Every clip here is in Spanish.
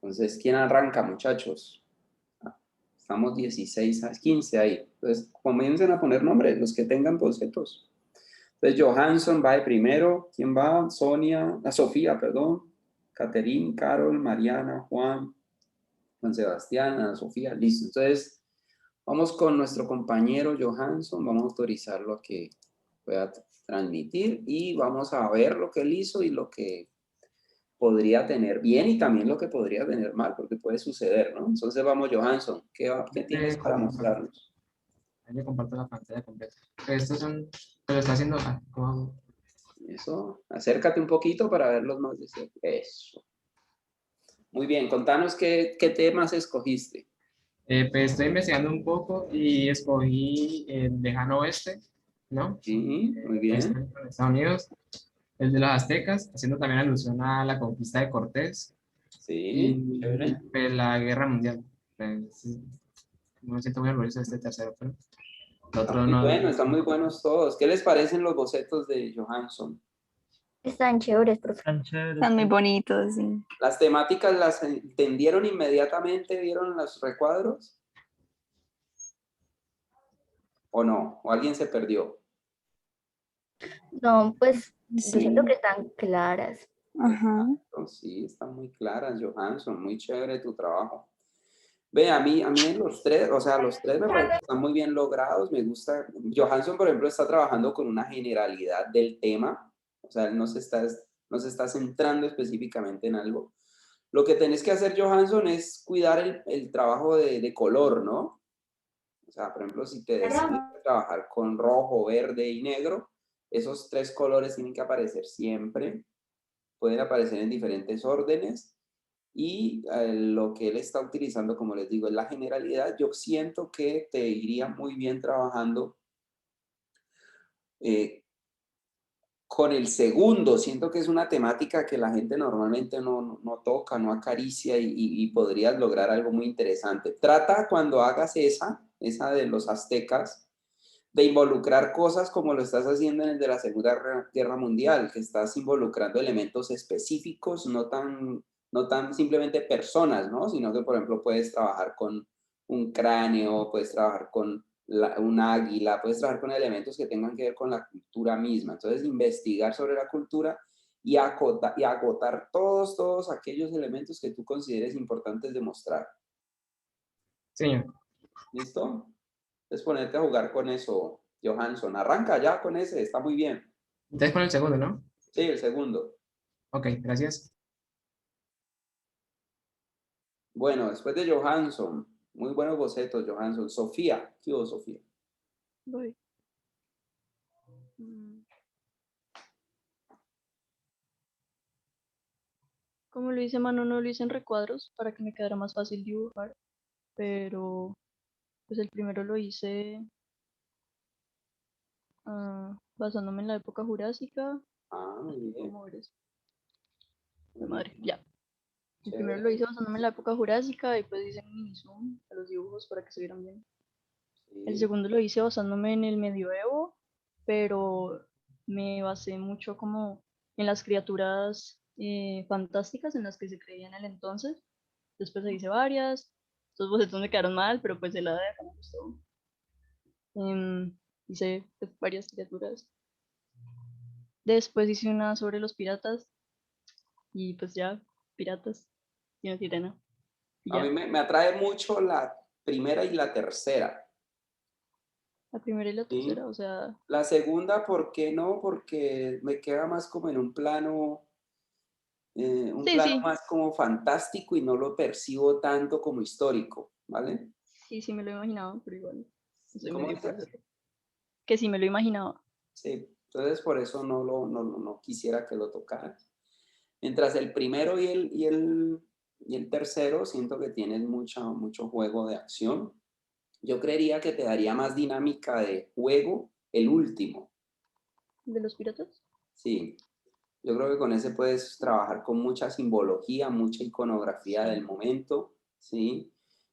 Entonces, ¿quién arranca, muchachos? Estamos 16 a 15 ahí. Entonces, comiencen a poner nombres, los que tengan bocetos. Entonces, Johansson va de primero. ¿Quién va? Sonia, Sofía, perdón. Caterine, Carol, Mariana, Juan Sebastián, Ana Sofía, listo. Entonces, vamos con nuestro compañero Johansson. Vamos a autorizarlo a que pueda transmitir y vamos a ver lo que él hizo y lo que podría tener bien y también lo que podría tener mal, porque puede suceder, ¿no? Entonces vamos, Johansson, ¿qué tienes para mostrarnos? Ahí le comparto la pantalla completa. Estos son, pero está haciendo, ¿cómo hago? Eso, acércate un poquito para verlos más de cerca. Eso. Muy bien, contanos qué temas escogiste. Pues estoy investigando un poco y escogí el lejano oeste, ¿no? Sí, muy Está bien. en Estados Unidos, el de los aztecas, haciendo también alusión a la conquista de Cortés Sí, y, chévere. pues, la guerra mundial. Pues, sí, no me siento muy orgulloso de este tercero, pero el Está otro muy no. bueno, están muy buenos todos. ¿Qué les parecen los bocetos de Johansson? Están chéveres, profe. Tan chéveres. Están muy bonitos, sí. ¿Las temáticas las entendieron inmediatamente? ¿Vieron los recuadros? ¿O no? ¿O alguien se perdió? No, pues yo Sí. siento que están claras. Ajá. Sí, están muy claras, Johansson. Muy chévere tu trabajo. Ve, a mí en los tres, o sea, los tres me parecen que están muy bien logrados. Me gusta. Johansson, por ejemplo, está trabajando con una generalidad del tema. O sea, él no se está centrando específicamente en algo. Lo que tenés que hacer, Johansson, es cuidar el trabajo de color, ¿no? O sea, por ejemplo, si te decides trabajar con rojo, verde y negro, esos tres colores tienen que aparecer siempre. Pueden aparecer en diferentes órdenes. Y lo que él está utilizando, como les digo, es la generalidad. Yo siento que te iría muy bien trabajando eh, con el segundo. Siento que es una temática que la gente normalmente no toca, no acaricia y podrías lograr algo muy interesante. Trata cuando hagas esa de los aztecas, de involucrar cosas como lo estás haciendo en el de la Segunda Guerra Mundial, que estás involucrando elementos específicos, no tan simplemente personas, ¿no? Sino que, por ejemplo, puedes trabajar con un cráneo, puedes trabajar con un águila, puedes trabajar con elementos que tengan que ver con la cultura misma. Entonces, investigar sobre la cultura y agotar todos aquellos elementos que tú consideres importantes de mostrar. Señor. ¿Listo? Entonces ponerte a jugar con eso, Johansson. Arranca ya con ese, está muy bien. Entonces con el segundo, ¿no? Sí, el segundo. Ok, gracias. Bueno, después de Johansson, muy buenos bocetos, Johansson. Sofía, ¿qué hubo, Sofía? Voy. Mm. Como lo hice a mano, no lo hice en recuadros para que me quedara más fácil dibujar, pero pues el primero lo hice basándome en la época jurásica. Muy bien. ¿Cómo eres? Madre, ya. El primero Chévere. lo hice basándome en la época jurásica y pues hice mini zoom a los dibujos para que se vieran bien. El Sí. segundo lo hice basándome en el medioevo, pero me basé mucho como en las criaturas fantásticas en las que se creía en el entonces. Después hice varias. Estos bocetos me quedaron mal, pero pues el de acá me gustó. Hice pues, varias criaturas. Después hice una sobre los piratas y pues ya, piratas y una sirena. Y A mí ya. me atrae mucho la primera y la tercera. La primera y la ¿Sí? tercera, o sea, La segunda, ¿por qué no? Porque me queda más como en un plano sí, más como fantástico y no lo percibo tanto como histórico, ¿vale? sí me lo imaginaba, pero igual, soy ¿Cómo medio para dices? hacerlo. Que sí me lo imaginaba. Sí, entonces por eso no quisiera que lo tocaras. Mientras el primero y el tercero siento que tienes mucho juego de acción. Yo creería que te daría más dinámica de juego el último. ¿De los piratas? Sí, yo creo que con ese puedes trabajar con mucha simbología, mucha iconografía del Sí. momento, ¿sí?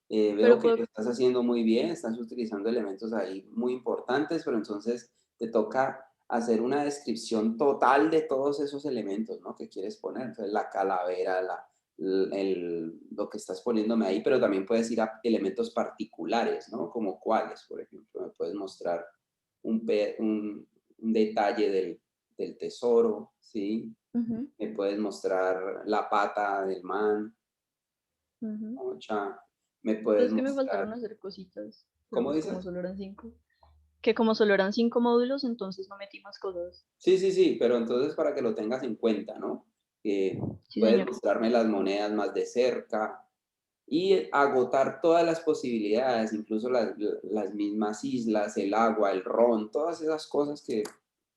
Veo Pero que puedo, lo estás haciendo muy bien, estás utilizando elementos ahí muy importantes, pero entonces te toca hacer una descripción total de todos esos elementos, ¿no? Que quieres poner. Entonces, la calavera, lo que estás poniéndome ahí, pero también puedes ir a elementos particulares, ¿no? Como cuáles, por ejemplo, me puedes mostrar un detalle del tesoro, ¿sí? Ujú, Me puedes mostrar la pata del man, ujú. mocha, me puedes Es que me mostrar, faltaron hacer cositas, pero ¿cómo pues como dices? solo eran 5. Que como solo eran 5 módulos, entonces no metí más cosas. Sí, sí, sí, pero entonces para que lo tengas en cuenta, ¿no? Sí, Puedes señor. mostrarme las monedas más de cerca y agotar todas las posibilidades, incluso las mismas islas, el agua, el ron, todas esas cosas que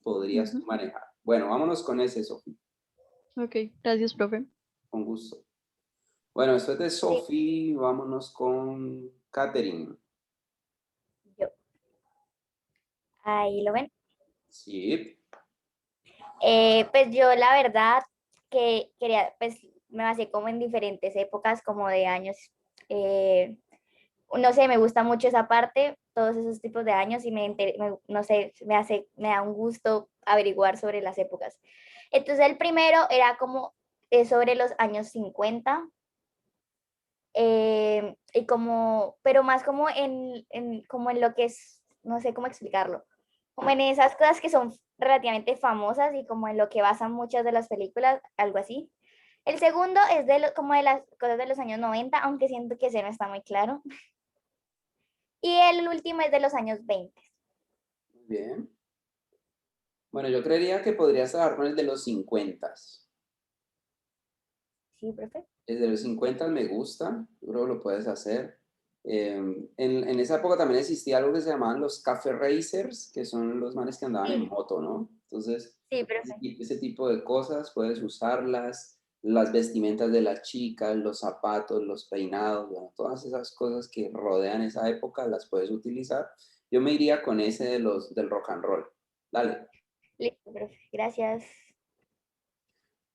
podrías tú Ujú. manejar. Bueno, vámonos con ese, Sofía, Ok, gracias, profe. con gusto. Bueno, después de Sí, Sophie, vámonos con Katherine. yo. Ahí lo ven. Sí, Pues yo la verdad que quería, pues me basé como en diferentes épocas, como de años. eh, no sé, me gusta mucho esa parte, todos esos tipos de años y no sé, me da un gusto averiguar sobre las épocas. Entonces el primero era como sobre los años 50 y como, pero más como como en lo que es, no sé cómo explicarlo, como en esas cosas que son relativamente famosas y como en lo que basan muchas de las películas, algo así. El segundo es como de las cosas de los años 90, aunque siento que ese no está muy claro. Y el último es de los años 20. muy bien. Bueno, yo creería que podrías trabajar con el de los 50. Sí, profe. El de los 50 me gusta, yo creo que lo puedes hacer. En esa época también existía algo que se llamaban los café racers, que son los manes que andaban en Sí, moto, ¿no? Entonces, sí, profe. ese tipo de cosas puedes usarlas, las vestimentas de las chicas, los zapatos, los peinados, bueno, todas esas cosas que rodean esa época las puedes utilizar. Yo me iría con ese del rock and roll. Dale. Listo, profe. Gracias.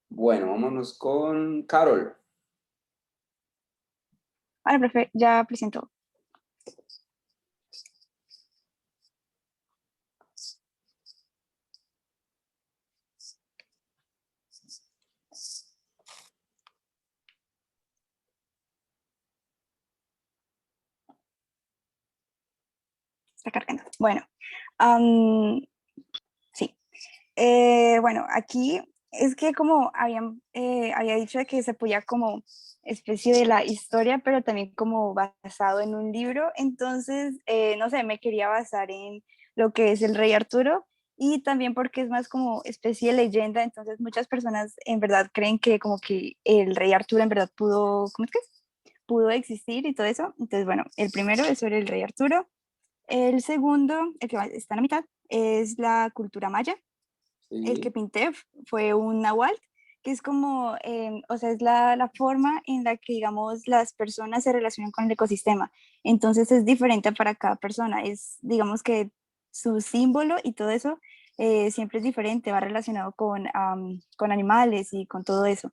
Bueno, vámonos con Carol. Bueno, profe, ya presentó. Está cargando. Bueno, am, sí. Bueno, aquí es que como había dicho de que se apoya como especie de la historia, pero también como basado en un libro, entonces, no sé, me quería basar en lo que es el Rey Arturo y también porque es más como especie de leyenda, entonces muchas personas en verdad creen que como que el Rey Arturo en verdad pudo, ¿cómo es que es? Pudo existir y todo eso. Entonces, bueno, el primero es sobre el Rey Arturo. El segundo, el que está en la mitad, es la cultura maya. El que Sí. pinté fue un nahual, que es como, o sea, es la forma en la que, digamos, las personas se relacionan con el ecosistema. Entonces es diferente para cada persona. Es, digamos que su símbolo y todo eso siempre es diferente, va relacionado con animales y con todo eso.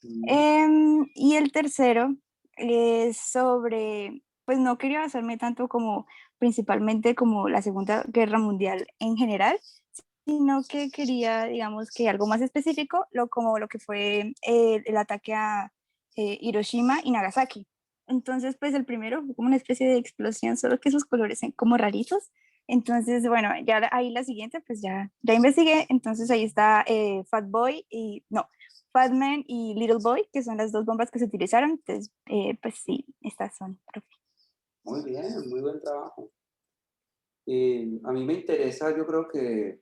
Mm, Y el tercero es sobre, pues no quería basarme tanto como principalmente como la Segunda Guerra Mundial en general, sino que quería, digamos, que algo más específico, como lo que fue el ataque a Hiroshima y Nagasaki. Entonces, pues el primero fue como una especie de explosión, solo que sus colores son como raritos. Entonces, bueno, ya ahí la siguiente, pues ya investigué. Entonces ahí está Fat Boy y, no, Fat Man y Little Boy, que son las dos bombas que se utilizaron. Entonces, pues sí, estas son, profe. muy bien, muy buen trabajo. A mí me interesa, yo creo que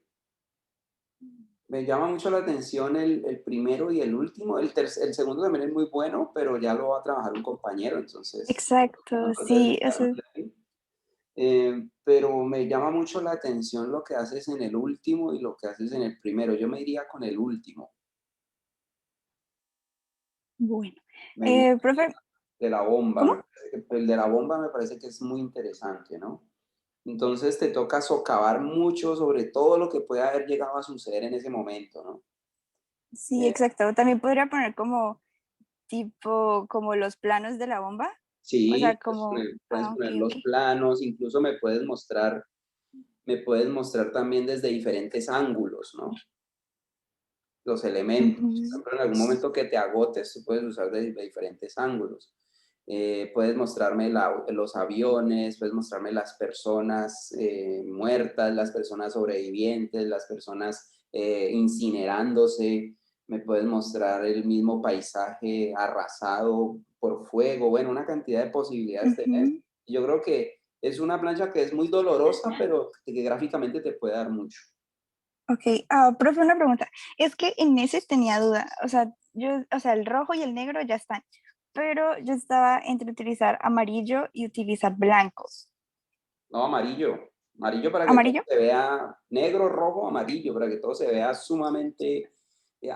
me llama mucho la atención el primero y el último. El segundo también es muy bueno, pero ya lo va a trabajar un compañero, entonces no Exacto, lo debes sí, estar muy ahí. Pero me llama mucho la atención lo que haces en el último y lo que haces en el primero. Yo me iría con el último. bueno. Me gusta Profe, de la bomba. ¿cómo? El de la bomba me parece que es muy interesante, ¿no? Entonces te toca socavar mucho sobre todo lo que puede haber llegado a suceder en ese momento, ¿no? Sí, Eh, exacto. También podría poner como tipo, como los planos de la bomba. O sí, sea, como, puedes ok, poner ok. los planos, incluso me puedes mostrar también desde diferentes ángulos, ¿no? los elementos. Por Ujú. ejemplo, en algún momento que te agotes, tú puedes usar de diferentes ángulos. Puedes mostrarme los aviones, puedes mostrarme las personas muertas, las personas sobrevivientes, las personas incinerándose, me puedes mostrar el mismo paisaje arrasado por fuego, bueno, una cantidad de posibilidades tenés. Ujú. Yo creo que es una plancha que es muy dolorosa, pero que gráficamente te puede dar mucho. Ok, profe, una pregunta. Es que en ese tenía duda. O sea, el rojo y el negro ya están. Pero yo estaba entre utilizar amarillo y utilizar blanco. No, amarillo. Amarillo para que todo ¿Amarillo? se vea negro, rojo, amarillo, para que todo se vea sumamente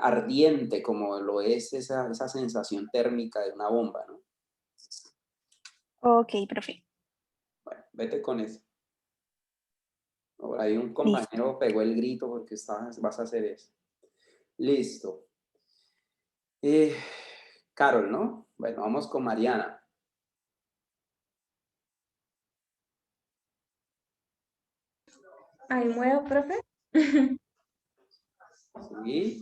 ardiente, como lo es esa sensación térmica de una bomba, ¿no? Ok, profe. Bueno, vete con eso. Por ahí un Listo. compañero pegó el grito porque vas a hacer eso. Listo. Eh, Carol, ¿no? Bueno, vamos con Mariana. Ahí muevo, profe. ¿Sí?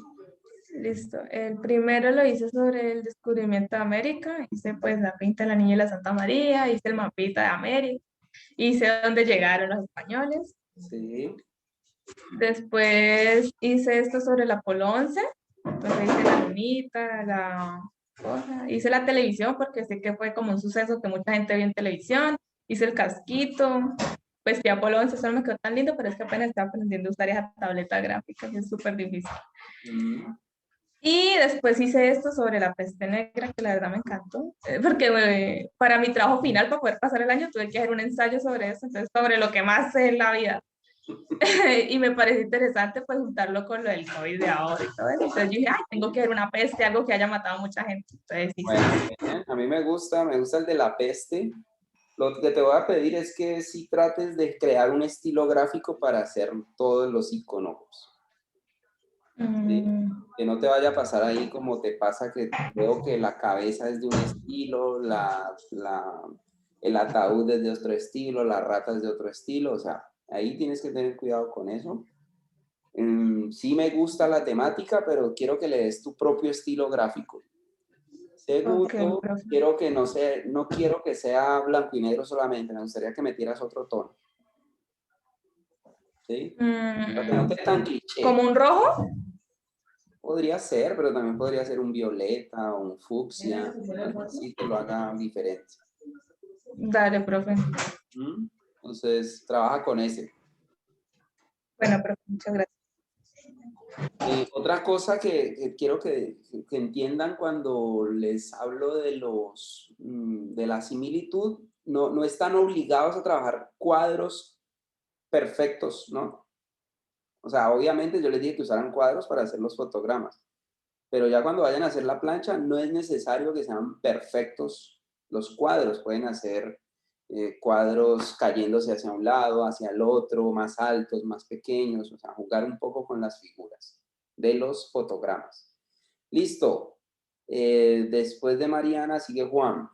Listo. El primero lo hice sobre el descubrimiento de América. Hice pues la pinta de la Niña y la Santa María, hice el mapita de América, hice dónde llegaron los españoles. Sí. Después hice esto sobre el Apolo 11, pues ahí hice la lunita, hice la televisión porque sé que fue como un suceso que mucha gente vio en televisión, hice el casquito, pues que Apolo 11 solo me quedó tan lindo, pero es que apenas estaba aprendiendo a usar esa tableta gráfica, que es súper difícil. Mm. Y después hice esto sobre la peste negra, que la verdad me encantó, porque para mi trabajo final, para poder pasar el año, tuve que hacer un ensayo sobre eso, entonces sobre lo que más sé en la vida. Y me pareció interesante pues juntarlo con lo del COVID de ahora y todo eso. Entonces yo dije, ay, tengo que ver una peste, algo que haya matado a mucha gente. Entonces hice Bueno, eso. bien. A mí me gusta el de la peste. Lo que te voy a pedir es que sí trates de crear un estilo gráfico para hacer todos los iconólogos. ¿Sí? Mm, Que no te vaya a pasar ahí como te pasa que veo que la cabeza es de un estilo, el ataúd es de otro estilo, la rata es de otro estilo, o sea, ahí tienes que tener cuidado con eso. Sí me gusta la temática, pero quiero que le des tu propio estilo gráfico. ok, Segundo, profe. quiero que no quiero que sea blanco y negro solamente, me gustaría que metieras otro tono, ¿sí? Para que no Mm, quede tan cliché. ¿como un rojo? Podría ser, pero también podría ser un violeta o un fucsia, algo así que lo haga diferente. Dale, profe. ¿Mm? Entonces, trabaja con ese. Bueno, profe, muchas gracias. Otra cosa que quiero que entiendan cuando les hablo de la similitud, no están obligados a trabajar cuadros perfectos, ¿no? O sea, obviamente yo les dije que usaran cuadros para hacer los fotogramas, pero ya cuando vayan a hacer la plancha no es necesario que sean perfectos los cuadros, pueden hacer cuadros cayéndose hacia un lado, hacia el otro, más altos, más pequeños, o sea, jugar un poco con las figuras de los fotogramas. Listo. Después de Mariana sigue Juan.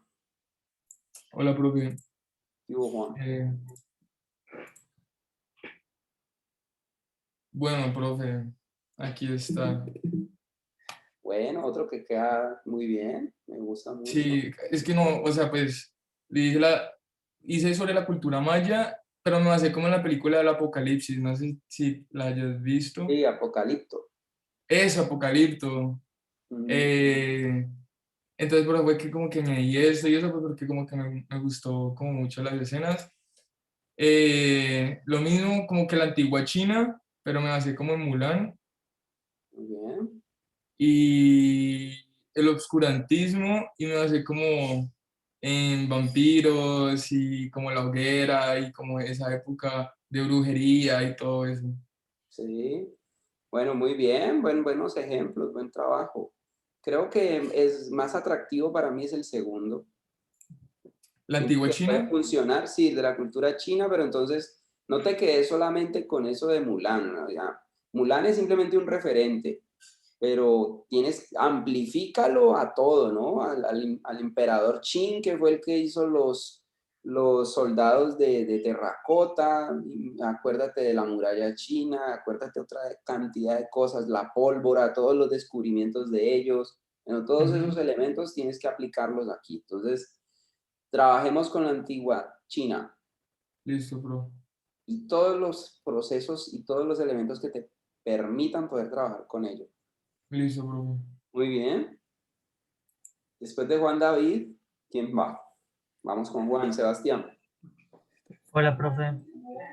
Hola, profe. ¿Qué hubo, Juan? Bueno, profe, aquí está. Bueno, otro que queda muy bien, me gusta mucho. Sí, es que no, o sea, pues hice sobre la cultura maya, pero me basé como en la película del Apocalipsis, no sé si la hayas visto. Sí, Apocalipto. Es Apocalipto. Mm, Eh, entonces, pero fue que como que añadí esto y eso, pues porque como que me gustó como mucho las escenas. Lo mismo como que la antigua China, pero me basé como en Mulan. muy bien. Y el obscurantismo y me basé como en vampiros y como la hoguera y como esa época de brujería y todo eso. Sí. Bueno, muy bien, buenos ejemplos, buen trabajo. Creo que es más atractivo para mí es el segundo. La Siento antigua que puede China, funcionar, sí, de la cultura china, pero entonces no te quedes solamente con eso de Mulan, ¿no? Ya, Mulan es simplemente un referente, pero amplifícalo a todo, ¿no? Al emperador Qin, que fue el que hizo los soldados de terracota, y acuérdate de la muralla china, acuérdate otra cantidad de cosas, la pólvora, todos los descubrimientos de ellos. Bueno, todos esos elementos tienes que aplicarlos aquí. Entonces, trabajemos con la antigua China Listo, profe. y todos los procesos y todos los elementos que te permitan poder trabajar con ellos. Listo, profe. Muy bien. Después de Juan David, ¿quién va? Vamos con Juan Sebastián. Hola, profe.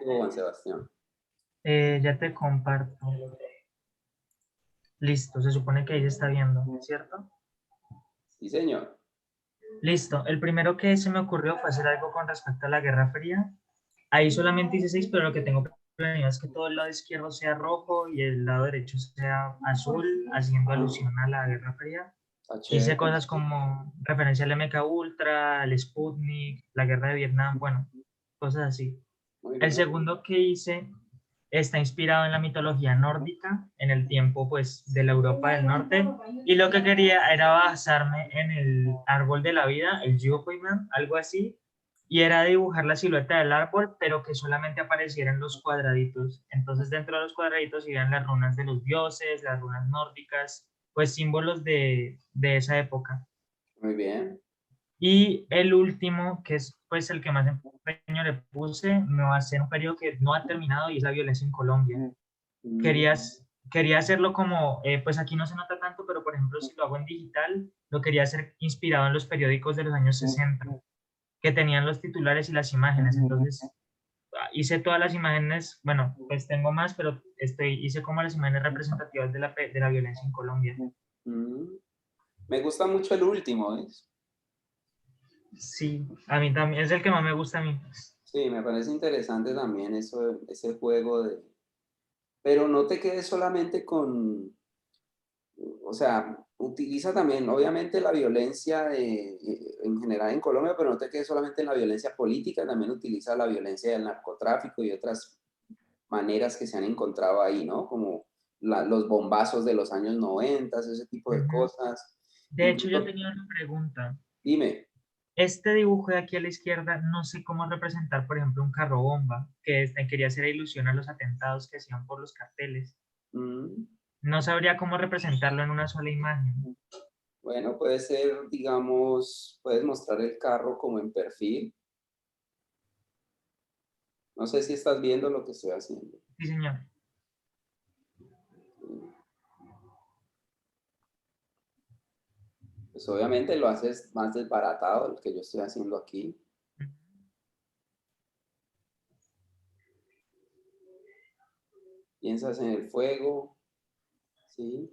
Juan Sebastián. Ya te comparto. Listo, se supone que ahí se está viendo, ¿cierto? Sí, señor. Listo, el primero que se me ocurrió fue hacer algo con respecto a la Guerra Fría. Ahí solamente hice 6, pero lo que tengo planeado es que todo el lado izquierdo sea rojo y el lado derecho sea azul, haciendo alusión a la Guerra Fría. Está Hice chévere. cosas como referencia al MK Ultra, al Sputnik, la Guerra de Vietnam, bueno, cosas así. Muy El bien. segundo que hice está inspirado en la mitología nórdica, en el tiempo pues de la Europa del Norte, y lo que quería era basarme en el árbol de la vida, el Yugoiman, algo así, y era dibujar la silueta del árbol, pero que solamente aparecieran los cuadraditos. Entonces dentro de los cuadraditos iban las runas de los dioses, las runas nórdicas, pues símbolos de esa época. Muy bien. Y el último, que es pues el que más empeño le puse, me va a ser un periodo que no ha terminado y es la violencia en Colombia. Quería hacerlo como, pues aquí no se nota tanto, pero por ejemplo si lo hago en digital, lo quería hacer inspirado en los periódicos de los años 60, que tenían los titulares y las imágenes. Entonces hice todas las imágenes, bueno, pues tengo más, pero hice como las imágenes representativas de la violencia en Colombia. Me gusta mucho el último, ¿ves? Sí, a mí también, es el que más me gusta a mí. Sí, me parece interesante también eso, ese juego de... Pero no te quedes solamente con... O sea, utiliza también, obviamente, la violencia en general en Colombia, pero no te quedes solamente en la violencia política, también utiliza la violencia del narcotráfico y otras maneras que se han encontrado ahí, ¿no? Como los bombazos de los años 90, ese tipo de cosas. De hecho, yo Incluso, tenía una pregunta. dime. Este dibujo de aquí a la izquierda, no sé cómo representar, por ejemplo, un carro bomba, que quería hacer ilusión a los atentados que hacían por los carteles. No sabría cómo representarlo en una sola imagen. Bueno, puede ser, digamos, puedes mostrar el carro como en perfil. No sé si estás viendo lo que estoy haciendo. Sí, señor. Pues obviamente lo haces más desbaratado, el que yo estoy haciendo aquí. Piensas en el fuego, ¿sí?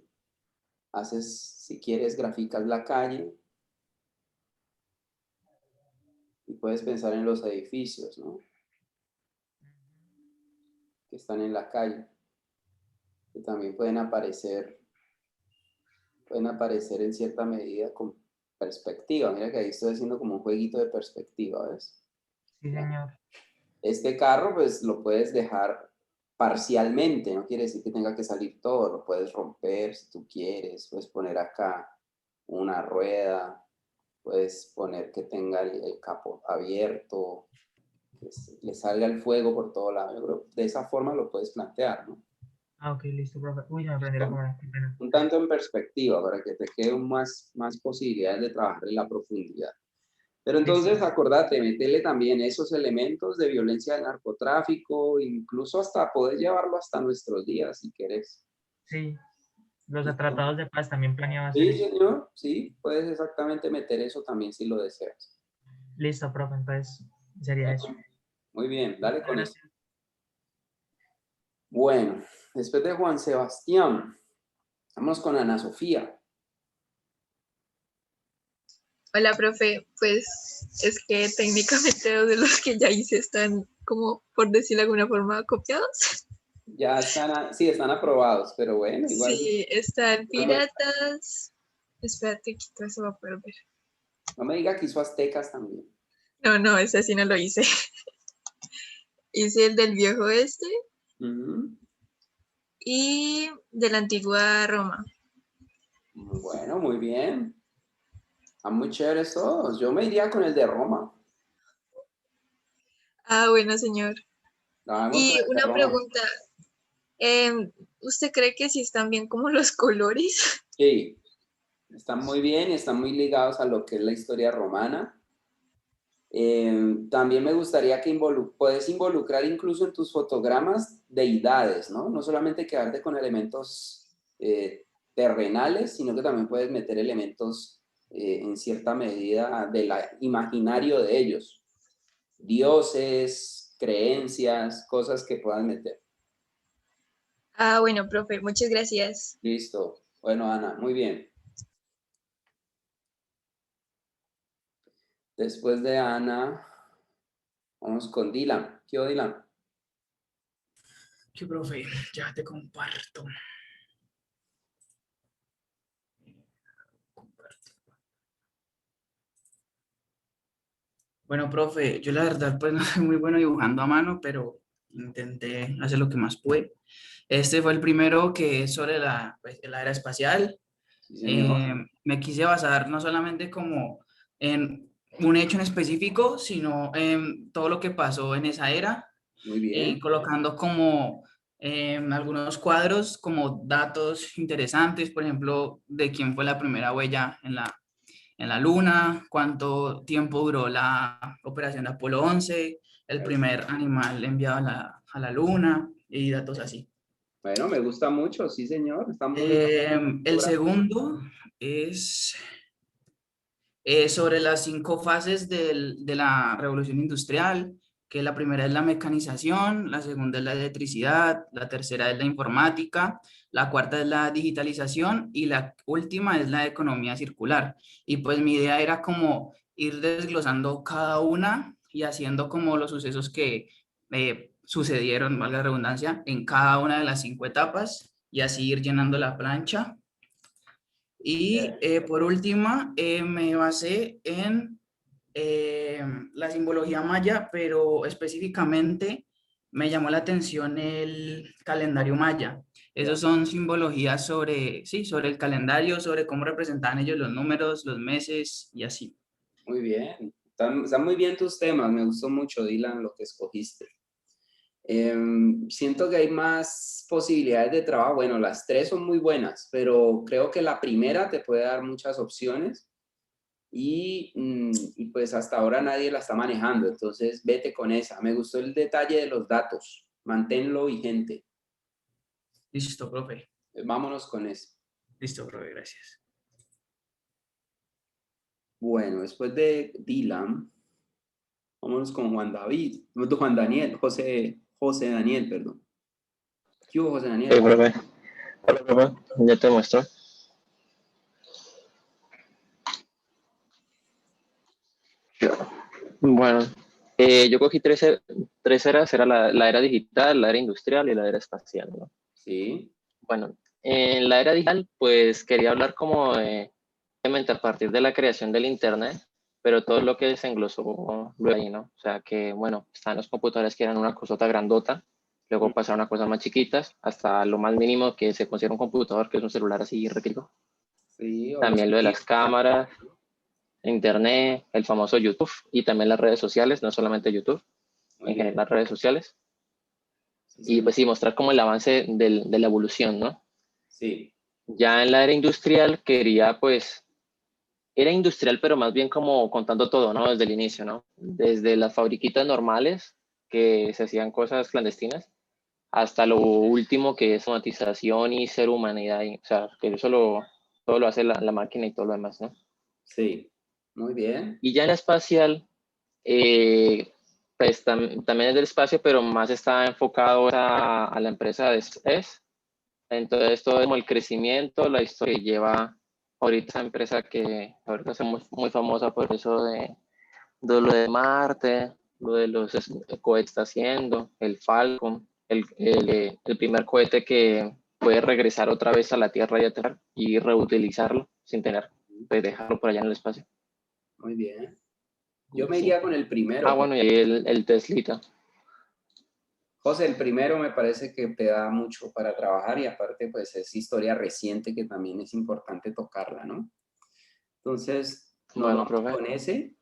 Haces, si quieres, graficas la calle. Y puedes pensar en los edificios, ¿no? Que están en la calle. Que también pueden aparecer en cierta medida con perspectiva. Mira que ahí estoy haciendo como un jueguito de perspectiva, ¿ves? Sí, señor. Este carro, pues lo puedes dejar parcialmente, no quiere decir que tenga que salir todo, lo puedes romper si tú quieres, puedes poner acá una rueda, puedes poner que tenga el capó abierto, que le salga el fuego por todo lado. Yo creo que de esa forma lo puedes plantear, ¿no? Ah, ok, listo, profe. Uy, me prendí la cámara, qué pena. Un tanto en perspectiva para que te queden más posibilidades de trabajar en la profundidad. Pero entonces, acordate, metele también esos elementos de violencia del narcotráfico, incluso hasta poder llevarlo hasta nuestros días, si querés. Sí, los tratados de paz también planeaba hacer Sí, eso. señor, sí, puedes exactamente meter eso también si lo deseas. Listo, profe, entonces sería eso. Muy bien, dale con eso. Gracias. Bueno, después de Juan Sebastián, vamos con Ana Sofía. Hola, profe. Pues es que técnicamente dos de los que ya hice están como, por decirlo de alguna forma, copiados. Ya están, sí, están aprobados, pero bueno, igual. Sí, están piratas. Espérate, quito eso para poder ver. No me diga que hizo aztecas también. No, ese sí no lo hice. Hice el del viejo este y de la antigua Roma. Bueno, muy bien. Están muy chéveres todos. Yo me iría con el de Roma. Ah, bueno, señor. Vamos Y con el una terror. pregunta, ¿usted cree que sí están bien como los colores? Sí, están muy bien y están muy ligados a lo que es la historia romana. También me gustaría que puedes involucrar incluso en tus fotogramas deidades, ¿no? No solamente quedarte con elementos terrenales, sino que también puedes meter elementos en cierta medida del imaginario de ellos. Dioses, creencias, cosas que puedas meter. Ah, bueno, profe, muchas gracias. Listo. Bueno, Ana, muy bien. Después de Ana, vamos con Dylan. ¿Qué onda, Dylan? ¿Qué, profe? Ya te comparto. Bueno, profe, yo la verdad pues no soy muy bueno dibujando a mano, pero intenté hacer lo que más pude. Este fue el primero que es sobre pues, la era espacial. Sí, señor. Me quise basar no solamente como en un hecho en específico, sino en todo lo que pasó en esa era, Muy bien. colocando como algunos cuadros como datos interesantes, por ejemplo, de quién fue la primera huella en la Luna, cuánto tiempo duró la operación de Apolo 11, el primer animal enviado a la Luna y datos así. Bueno, me gusta mucho, sí, señor. Está muy bien. El segundo es sobre las 5 fases de la revolución industrial, que la primera es la mecanización, la segunda es la electricidad, la tercera es la informática, la cuarta es la digitalización y la última es la economía circular. Y pues mi idea era como ir desglosando cada una y haciendo como los sucesos que sucedieron, valga la redundancia, en cada una de las 5 etapas y así ir llenando la plancha. Y por última, me basé en la simbología maya, pero específicamente me llamó la atención el calendario maya. Esos son simbologías sobre, sí, sobre el calendario, sobre cómo representaban ellos los números, los meses y así. Muy bien. Están muy bien tus temas. Me gustó mucho, Dylan, lo que escogiste. Siento que hay más posibilidades de trabajo. Bueno, las tres son muy buenas, pero creo que la primera te puede dar muchas opciones y pues hasta ahora nadie la está manejando. Entonces, vete con esa. Me gustó el detalle de los datos. Manténlo vigente. Listo, profe. Vámonos con eso. Listo, profe, gracias. Bueno, después de Dylan, vámonos con Juan David. No, Juan Daniel, José Daniel, perdón. ¿Qué hubo, José Daniel? Profe. Hola, profe. Ya te muestro. Bueno, yo cogí tres eras, era la era digital, la era industrial y la era espacial, ¿no? Sí. Bueno, en la era digital, pues quería hablar como obviamente a partir de la creación del Internet, pero todo lo que se englosó luego ahí, ¿no? O sea que, bueno, están los computadores que eran una cosota grandota, luego pasaron a cosas más chiquitas, hasta lo más mínimo que se considera un computador, que es un celular así requerido. Sí, o los También lo de las cámaras, Internet, el famoso YouTube y también las redes sociales, no solamente YouTube, Muy en bien. general redes sociales. Sí, Y pues sí, mostrar como el avance de la evolución, ¿no? sí. Ya en la era industrial quería pues, era industrial pero más bien como contando todo, ¿no? Desde el inicio, ¿no? Desde las fabriquitas normales que se hacían cosas clandestinas hasta lo último que es automatización y ser humanidad, o sea, que eso todo lo hace la máquina y todo lo demás, ¿no? Sí. Muy bien. Y ya en la espacial, pues también es del espacio, pero más está enfocado a la empresa de SpaceX. Entonces, todo es como el crecimiento, la historia que lleva ahorita esa empresa que ahorita es muy famosa por eso de lo de Marte, lo de los cohetes que está haciendo, el Falcon, el primer cohete que puede regresar otra vez a la Tierra y aterrar y reutilizarlo sin tener que dejarlo por allá en el espacio. Muy bien. Yo me Sí. iría con el primero. Ah, bueno, y el Teslita. José, el primero me parece que te da mucho para trabajar y aparte pues es historia reciente que también es importante tocarla, ¿no? Entonces, nos Bueno, vamos profe. con ese.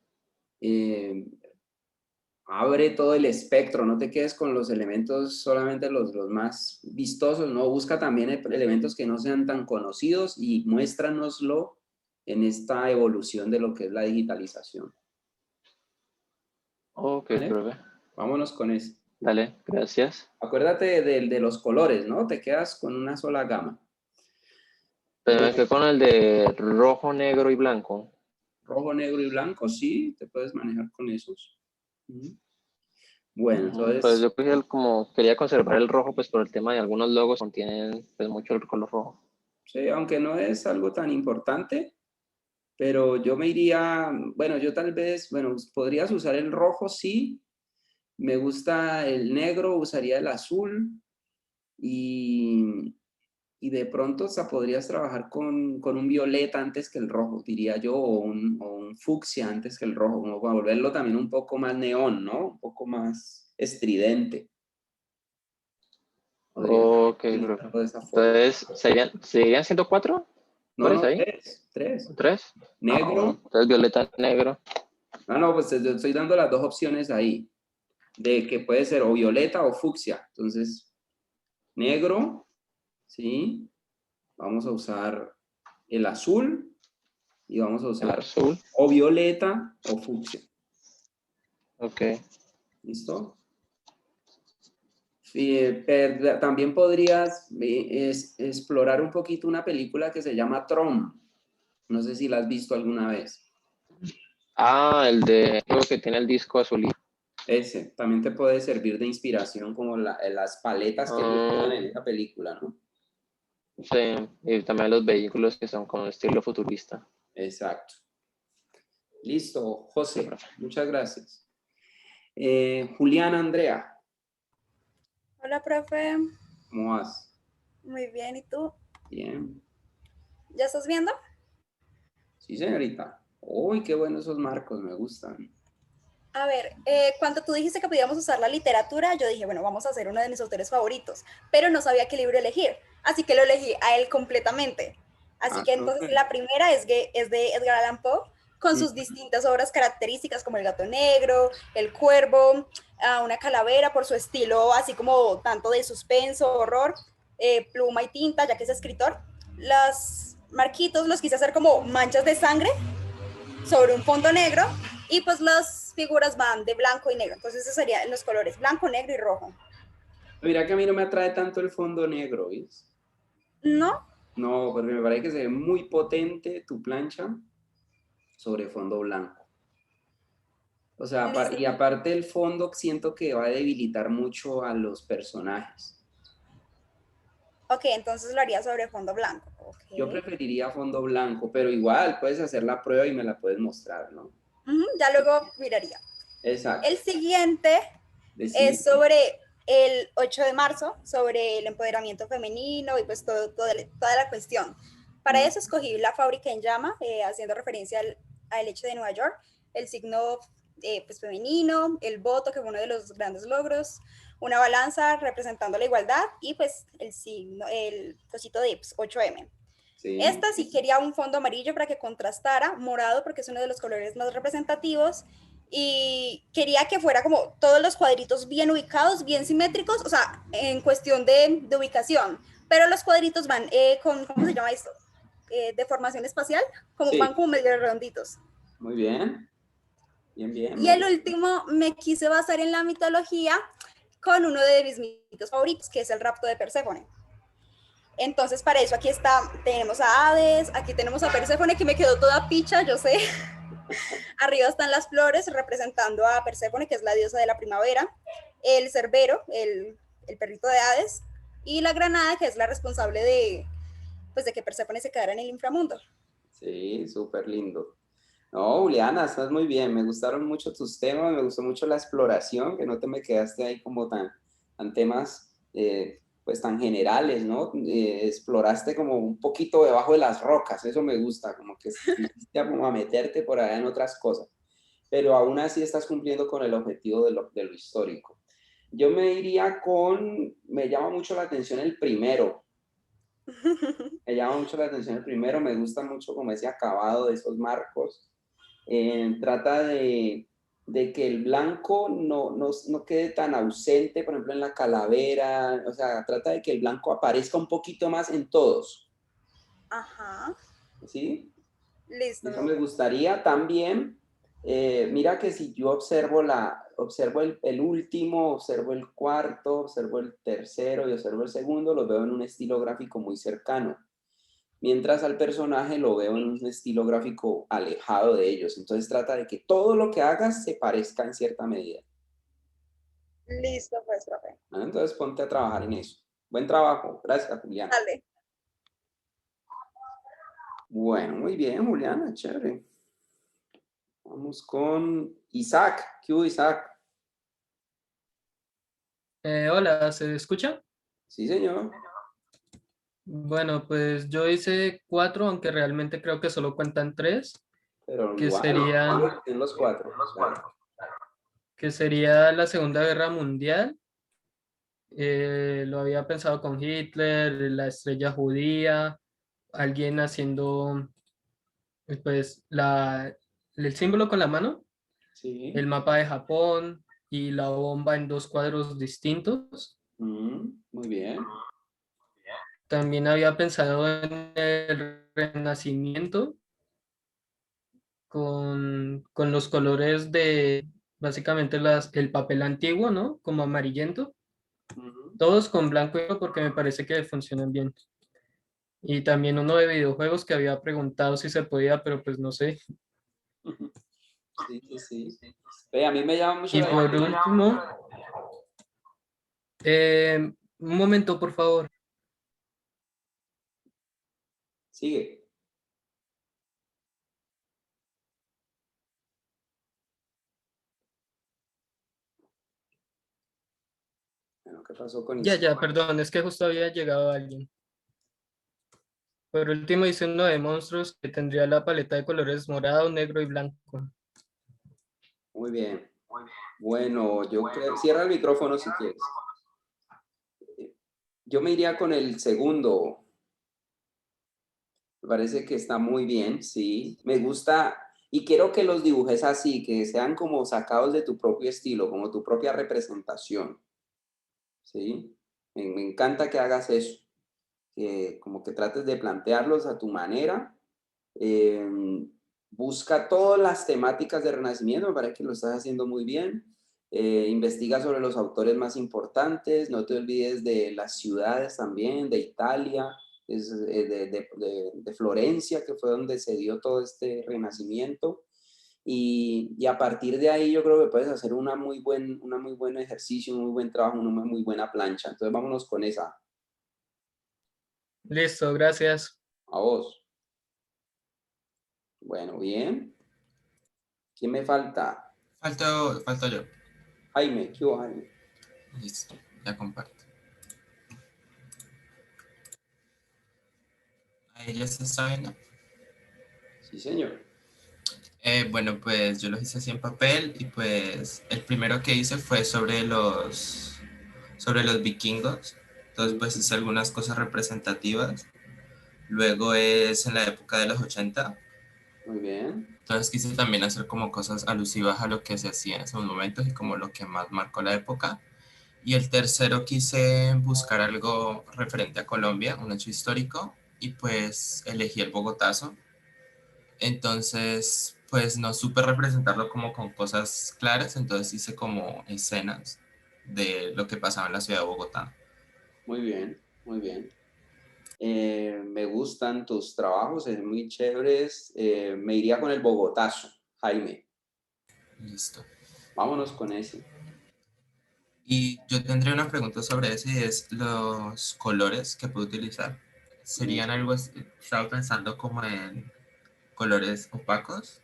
Eh, Abre todo el espectro, no te quedes con los elementos, solamente los más vistosos, ¿no? Busca también elementos que no sean tan conocidos y muéstranoslo en esta evolución de lo que es la digitalización. Ok, ¿Vale? profe. Vámonos con eso. Dale, gracias. Acuérdate de los colores, ¿no? Te quedas con una sola gama. Pero me quedé con el de rojo, negro y blanco. Rojo, negro y blanco, sí, te puedes manejar con esos. Bueno, Pues entonces, yo como quería conservar el rojo, pues por el tema de algunos logos contienen pues mucho el color rojo. sí, aunque no es algo tan importante, pero yo me iría, bueno, yo tal vez, bueno, podrías usar el rojo, sí, me gusta el negro, usaría el azul y de pronto hasta podrías trabajar con un violeta antes que el rojo, diría yo, o un fucsia antes que el rojo, como para volverlo también un poco más neón, ¿no? Un poco más estridente. Podrías Ok, profe. utilizarlo de esa forma. Entonces, ¿seguirían siendo 4? No, ¿Cuáles no, ahí? tres. 3. Negro. Entonces, violeta, negro. No, pues te estoy dando las dos opciones ahí, de que puede ser o violeta o fucsia. Entonces, negro, ¿sí? Vamos a usar el azul y vamos a El usar azul. o violeta o fucsia. Ok. ¿Listo? También podrías explorar un poquito una película que se llama Tron. No sé si la has visto alguna vez. El de creo que tiene el disco azul. Ese también te puede servir de inspiración como las paletas que usan en esa película, ¿no? Sí, y también los vehículos que son con estilo futurista. Exacto. Listo, José. Muchas gracias. Juliana Andrea, Hola, profe. ¿cómo vas? Muy bien, ¿y tú? Bien. ¿Ya estás viendo? Sí, señorita. Uy, qué buenos esos marcos, me gustan. A ver, cuando tú dijiste que podíamos usar la literatura, yo dije, bueno, vamos a hacer uno de mis autores favoritos, pero no sabía qué libro elegir, así que lo elegí a él completamente. Así que entonces la primera es de Edgar Allan Poe, con sus distintas obras características como El gato negro, El cuervo, una calavera por su estilo así como tanto de suspenso, horror, pluma y tinta, ya que es escritor. Los marquitos los quise hacer como manchas de sangre sobre un fondo negro y pues las figuras van de blanco y negro. Entonces esos serían los colores blanco, negro y rojo. Mira que a mí no me atrae tanto el fondo negro, ¿ves? ¿No? No, porque me parece que se ve muy potente tu plancha sobre fondo blanco. O sea, y aparte el fondo siento que va a debilitar mucho a los personajes. Ok, entonces lo haría sobre fondo blanco. Okay. Yo preferiría fondo blanco, pero igual puedes hacer la prueba y me la puedes mostrar, ¿no? Ya luego miraría. Exacto. El siguiente es sobre el 8 de marzo, sobre el empoderamiento femenino y pues toda la cuestión. Para eso escogí La fábrica en llama, haciendo referencia al hecho de Nueva York, el signo pues, femenino, el voto, que fue uno de los grandes logros, una balanza representando la igualdad y pues el signo, el cosito de pues, 8M. Sí. Esta sí quería un fondo amarillo para que contrastara, morado porque es uno de los colores más representativos, y quería que fuera como todos los cuadritos bien ubicados, bien simétricos, o sea, en cuestión de ubicación, pero los cuadritos van con, ¿cómo se llama esto? Deformación espacial, como van como medio redonditos. Muy bien. Bien, bien. Y el último me quise basar en la mitología con uno de mis mitos favoritos, que es el rapto de Perséfone. Entonces, para eso aquí tenemos a Hades, aquí tenemos a Perséfone, que me quedó toda picha, yo sé. Arriba están las flores representando a Perséfone, que es la diosa de la primavera, el Cerbero, el perrito de Hades, y la granada, que es la responsable de que Perséfone se quedara en el inframundo. Sí, súper lindo. No, Juliana, estás muy bien. Me gustaron mucho tus temas, me gustó mucho la exploración, que no te me quedaste ahí como tan temas pues tan generales, ¿no? Exploraste como un poquito debajo de las rocas, eso me gusta, como que quisiste como a meterte por allá en otras cosas, pero aún así estás cumpliendo con el objetivo de lo histórico. Yo me iría me llama mucho la atención el primero. Me llama mucho la atención el primero, me gusta mucho como ese acabado de esos marcos. Trata de de que el blanco no quede tan ausente, por ejemplo, en la calavera. O sea, trata de que el blanco aparezca un poquito más en todos. Ajá. ¿Sí? Listo. Eso me gustaría también. Mira que si yo observo el último, observo el cuarto, observo el tercero y observo el segundo, los veo en un estilo gráfico muy cercano. Mientras al personaje lo veo en un estilo gráfico alejado de ellos. Entonces trata de que todo lo que hagas se parezca en cierta medida. Listo, pues, profe. Entonces ponte a trabajar en eso. Buen trabajo. Gracias, Juliana. Dale. Bueno, muy bien, Juliana, chévere. Vamos con Isaac. ¿Qué hubo, Isaac? Hola, ¿se escucha? Sí, señor. Bueno, pues yo hice 4, aunque realmente creo que solo cuentan 3, Pero que igual, serían, en los 4. que sería la Segunda Guerra Mundial. Lo había pensado con Hitler, la estrella judía, alguien haciendo, pues, el símbolo con la mano, Sí. el mapa de Japón y la bomba en 2 cuadros distintos. Muy bien. También había pensado en el Renacimiento con los colores de básicamente el papel antiguo, ¿no? Como amarillento. Todos con blanco y negro porque me parece que funcionan bien. Y también uno de videojuegos que había preguntado si se podía, pero pues no sé. Sí. Ve, a mí me llama mucho Y la por atención. último, un momento, por favor. Sigue. Bueno, ¿qué pasó con Isaac? Ya, perdón, es que justo había llegado alguien. Por último hice uno de monstruos que tendría la paleta de colores morado, negro y blanco. Muy bien. Bueno, yo creo... Cierra el micrófono si quieres. Yo me iría con el segundo. Me parece que está muy bien, sí. Me gusta y quiero que los dibujes así, que sean como sacados de tu propio estilo, como tu propia representación. ¿Sí? Me encanta que hagas eso. Que como que trates de plantearlos a tu manera. Busca todas las temáticas de Renacimiento, me parece que lo estás haciendo muy bien. Investiga sobre los autores más importantes, no te olvides de las ciudades también, de Italia, de Florencia, que fue donde se dio todo este Renacimiento. Y a partir de ahí yo creo que puedes hacer una muy buen ejercicio, un muy buen trabajo, una muy buena plancha. Entonces vámonos con esa. Listo, gracias. A vos. Bueno, bien. ¿Quién me falta? Falto yo. Jaime, ¿qué hubo, Jaime? Listo, ya comparto. Ahí ya se está viendo. Sí, señor. Bueno, pues yo los hice así en papel y pues el primero que hice fue sobre los vikingos. Entonces pues hice algunas cosas representativas. Luego es en la época de los 80. Muy bien. Entonces quise también hacer como cosas alusivas a lo que se hacía en esos momentos y como lo que más marcó la época. Y el tercero quise buscar algo referente a Colombia, un hecho histórico, y pues elegí el Bogotazo. Entonces, pues no supe representarlo como con cosas claras, entonces hice como escenas de lo que pasaba en la ciudad de Bogotá. Muy bien, muy bien. Me gustan tus trabajos, es muy chéveres. Me iría con el Bogotazo, Jaime. Listo. Vámonos con ese. Y yo tendría una pregunta sobre eso y es los colores que puedo utilizar. ¿Serían algo así? Estaba pensando como en colores opacos,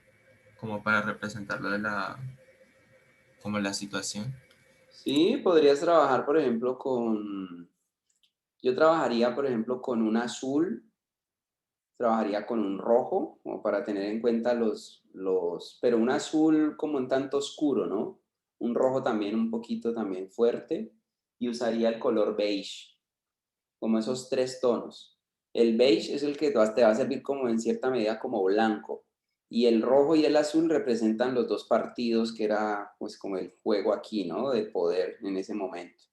como para representarlo como la situación. Sí, podrías trabajar, por ejemplo, yo trabajaría, por ejemplo, con un azul, trabajaría con un rojo, como para tener en cuenta pero un azul como un tanto oscuro, ¿no? Un rojo también un poquito también fuerte, y usaría el color beige, como esos 3 tonos. El beige es el que te va a servir como en cierta medida como blanco, Y el rojo y el azul representan los dos partidos que era pues como el juego aquí, ¿no? De poder en ese momento.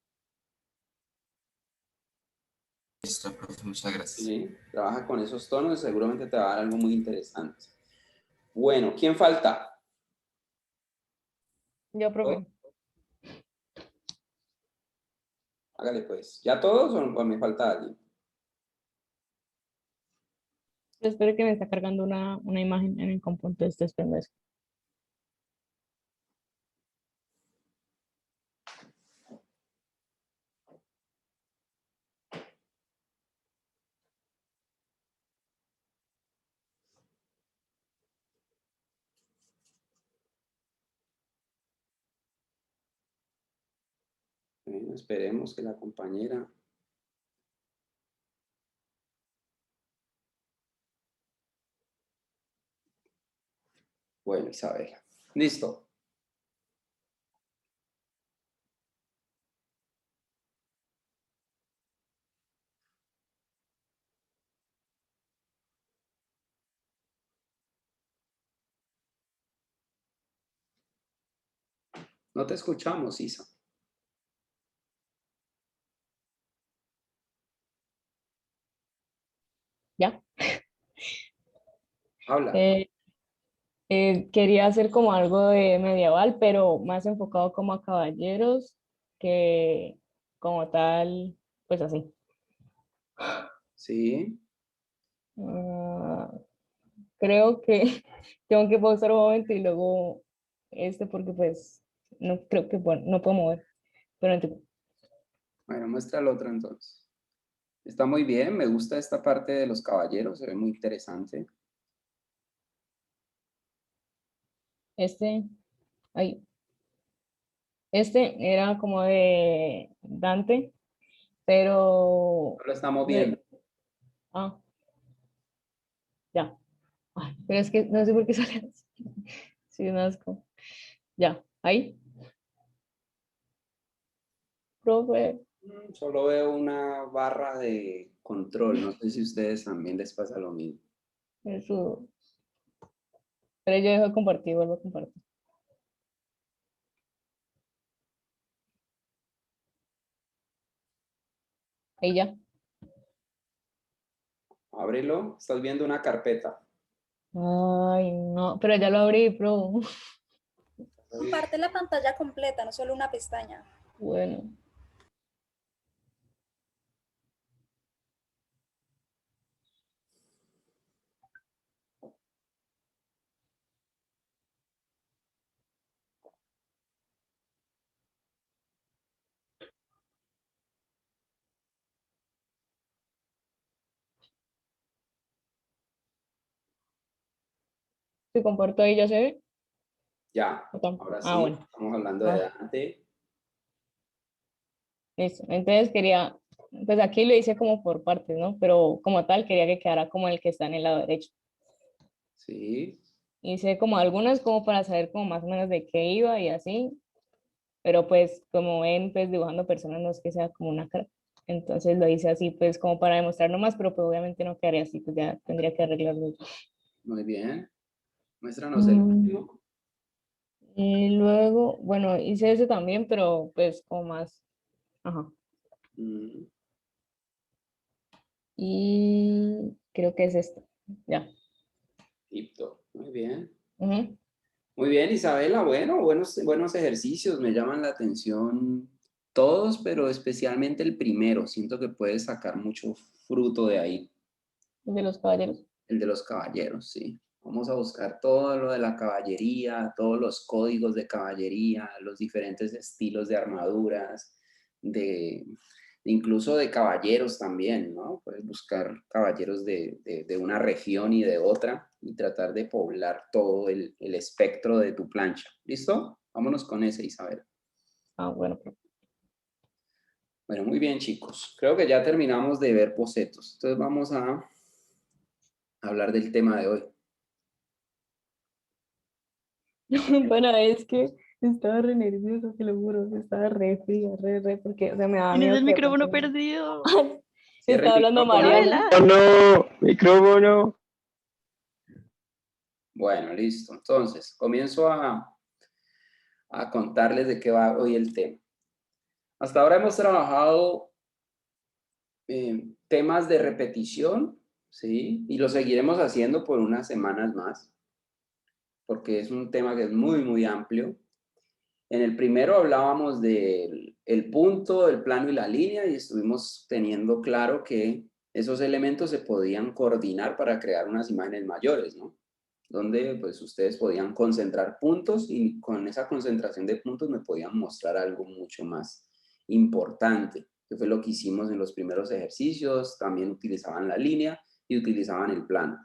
Listo, profe, muchas gracias. ¿Sí? Trabaja con esos tonos, seguramente te va a dar algo muy interesante. Bueno, ¿quién falta? Yo, profe. Hágale pues. ¿Ya todos o me falta alguien? Yo espero que me está cargando una imagen en el computador. Estoy esperando eso. Bueno, esperemos que la compañera... Bueno, Isabela. Listo. No te escuchamos, Isa. ¿Ya? Habla. Quería hacer como algo de medieval, pero más enfocado como a caballeros que como tal, pues así. Sí. Creo que tengo que pausar un momento y luego porque pues no creo que no puedo mover. Pero Bueno, muestra el otro entonces. Está muy bien, me gusta esta parte de los caballeros, se ve muy interesante. ahí. Era como de Dante, pero... Lo estamos viendo. Ya. Ay, pero es que no sé por qué sale así. Sí, un asco. Ya, ahí. Profe. Solo veo una barra de control, no sé si a ustedes también les pasa lo mismo. Eso. Pero yo dejo de compartir, vuelvo a compartir. Ahí ya. Ábrelo, estás viendo una carpeta. Ay, no, pero ya lo abrí, pro. Comparte la pantalla completa, no solo una pestaña. Bueno. Si comparto ahí, ¿ya se ve? Ya, ahora sí, Bueno. estamos hablando de Dante. Listo. Entonces quería, pues aquí lo hice como por partes, ¿no? Pero como tal quería que quedara como el que está en el lado derecho. Sí. Hice como algunas como para saber como más o menos de qué iba y así. Pero pues como ven, pues dibujando personas no es que sea como una cara. Entonces lo hice así pues como para demostrar nomás, pero pues obviamente no quedaría así, pues ya tendría que arreglarlo. Muy bien. Muéstranos el último. Y luego, bueno, hice ese también, pero pues como más. Ajá. Y creo que es esto. Ya. Listo. Muy bien. Muy bien, Isabela. Bueno, buenos ejercicios. Me llaman la atención todos, pero especialmente el primero. Siento que puedes sacar mucho fruto de ahí. ¿El de los caballeros? El de los caballeros, sí. Vamos a buscar todo lo de la caballería, todos los códigos de caballería, los diferentes estilos de armaduras, incluso de caballeros también, ¿no? Puedes buscar caballeros de una región y de otra y tratar de poblar todo el espectro de tu plancha. ¿Listo? Vámonos con ese, Isabel. Bueno. Bueno, muy bien, chicos. Creo que ya terminamos de ver bocetos. Entonces vamos a hablar del tema de hoy. Bueno, es que estaba re nerviosa, te lo juro, estaba re fría, porque, o sea, me daba Tienes miedo el que de micrófono pronto- perdido. Cierra Estaba el hablando micrófono. Mariana. ¡Oh, no! ¡Micrófono! Bueno, listo. Entonces, comienzo a contarles de qué va hoy el tema. Hasta ahora hemos trabajado temas de repetición, ¿sí? Y lo seguiremos haciendo por unas semanas más, porque es un tema que es muy, muy amplio. En el primero hablábamos del punto, el plano y la línea, y estuvimos teniendo claro que esos elementos se podían coordinar para crear unas imágenes mayores, ¿no? Donde pues ustedes podían concentrar puntos y con esa concentración de puntos me podían mostrar algo mucho más importante, que fue lo que hicimos en los primeros ejercicios. También utilizaban la línea y utilizaban el plano.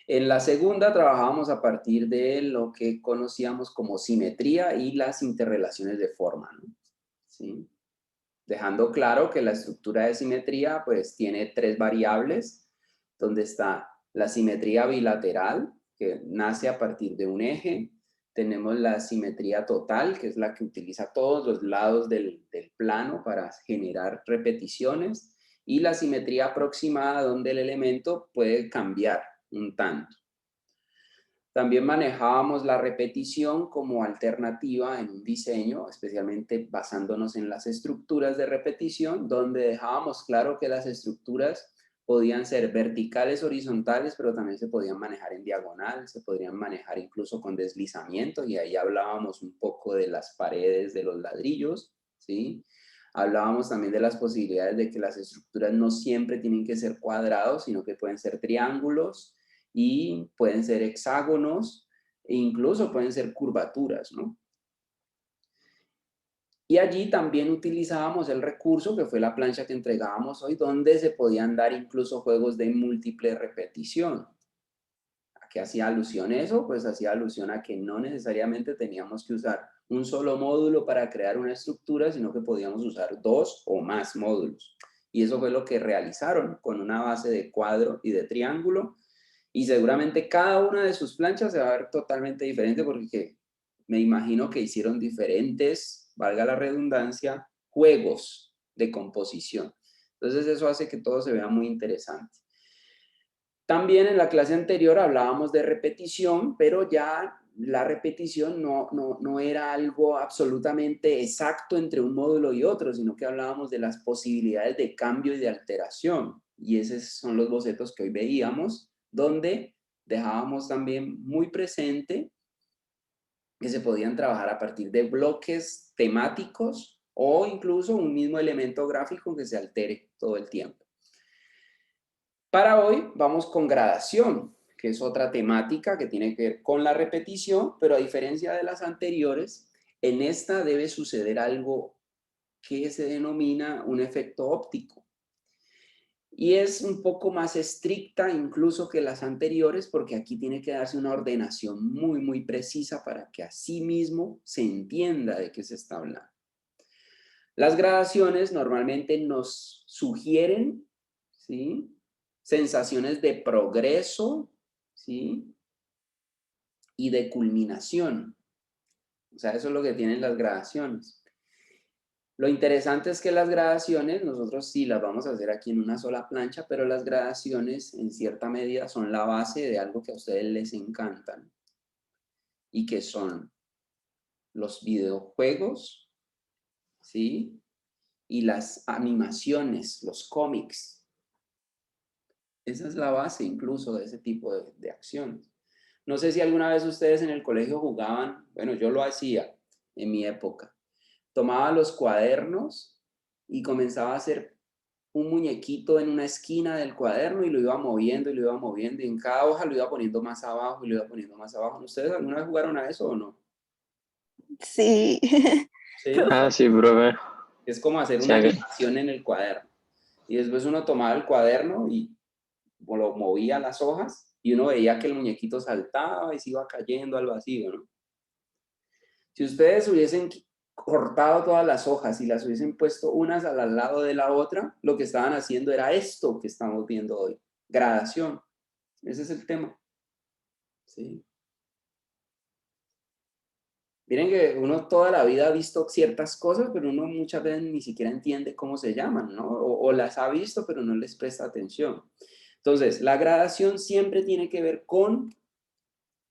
En la segunda trabajábamos a partir de lo que conocíamos como simetría y las interrelaciones de forma, ¿no? ¿Sí? Dejando claro que la estructura de simetría pues tiene 3 variables, donde está la simetría bilateral, que nace a partir de un eje. Tenemos la simetría total, que es la que utiliza todos los lados del plano para generar repeticiones, y la simetría aproximada, donde el elemento puede cambiar un tanto. También manejábamos la repetición como alternativa en un diseño, especialmente basándonos en las estructuras de repetición, donde dejábamos claro que las estructuras podían ser verticales, horizontales, pero también se podían manejar en diagonal, se podrían manejar incluso con deslizamiento, y ahí hablábamos un poco de las paredes de los ladrillos, ¿sí? Hablábamos también de las posibilidades de que las estructuras no siempre tienen que ser cuadrados, sino que pueden ser triángulos, y pueden ser hexágonos, e incluso pueden ser curvaturas, ¿no? Y allí también utilizábamos el recurso que fue la plancha que entregábamos hoy, donde se podían dar incluso juegos de múltiple repetición. ¿A qué hacía alusión eso? Pues hacía alusión a que no necesariamente teníamos que usar un solo módulo para crear una estructura, sino que podíamos usar 2 o más módulos. Y eso fue lo que realizaron con una base de cuadro y de triángulo. Y seguramente cada una de sus planchas se va a ver totalmente diferente, porque me imagino que hicieron diferentes, valga la redundancia, juegos de composición. Entonces eso hace que todo se vea muy interesante. También en la clase anterior hablábamos de repetición, pero ya la repetición no era algo absolutamente exacto entre un módulo y otro, sino que hablábamos de las posibilidades de cambio y de alteración. Y esos son los bocetos que hoy veíamos, donde dejábamos también muy presente que se podían trabajar a partir de bloques temáticos o incluso un mismo elemento gráfico que se altere todo el tiempo. Para hoy vamos con gradación, que es otra temática que tiene que ver con la repetición, pero a diferencia de las anteriores, en esta debe suceder algo que se denomina un efecto óptico. Y es un poco más estricta incluso que las anteriores, porque aquí tiene que darse una ordenación muy, muy precisa para que así mismo se entienda de qué se está hablando. Las gradaciones normalmente nos sugieren, ¿sí?, sensaciones de progreso, ¿sí?, y de culminación. O sea, eso es lo que tienen las gradaciones. Lo interesante es que las gradaciones, nosotros sí las vamos a hacer aquí en una sola plancha, pero las gradaciones en cierta medida son la base de algo que a ustedes les encantan, y que son los videojuegos, ¿sí?, y las animaciones, los cómics. Esa es la base incluso de ese tipo de acciones. No sé si alguna vez ustedes en el colegio jugaban, bueno, yo lo hacía en mi época. Tomaba los cuadernos y comenzaba a hacer un muñequito en una esquina del cuaderno y lo iba moviendo y lo iba moviendo, y en cada hoja lo iba poniendo más abajo y lo iba poniendo más abajo. ¿Ustedes alguna vez jugaron a eso o no? Sí. ¿Sí? Ah, sí, profe. Es como hacer Sí, una animación en el cuaderno. Y después uno tomaba el cuaderno y lo movía a las hojas y uno veía que el muñequito saltaba y se iba cayendo al vacío, ¿no? Si ustedes hubiesen cortado todas las hojas y las hubiesen puesto unas al lado de la otra, lo que estaban haciendo era esto que estamos viendo hoy, gradación. Ese es el tema. ¿Sí? Miren que uno toda la vida ha visto ciertas cosas, pero uno muchas veces ni siquiera entiende cómo se llaman, ¿no? O las ha visto, pero no les presta atención. Entonces, la gradación siempre tiene que ver con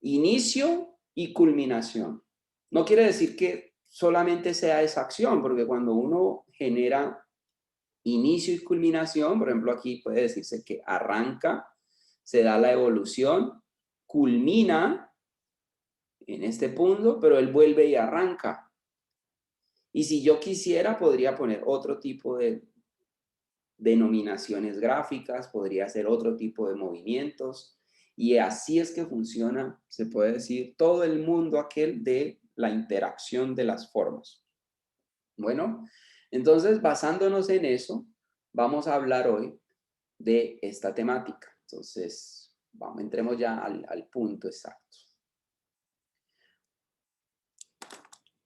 inicio y culminación. No quiere decir que solamente sea esa acción, porque cuando uno genera inicio y culminación, por ejemplo, aquí puede decirse que arranca, se da la evolución, culmina en este punto, pero él vuelve y arranca. Y si yo quisiera, podría poner otro tipo de denominaciones gráficas, podría hacer otro tipo de movimientos, y así es que funciona, se puede decir, todo el mundo aquel de la interacción de las formas. Bueno, entonces, basándonos en eso, vamos a hablar hoy de esta temática. Entonces, entremos ya al punto exacto.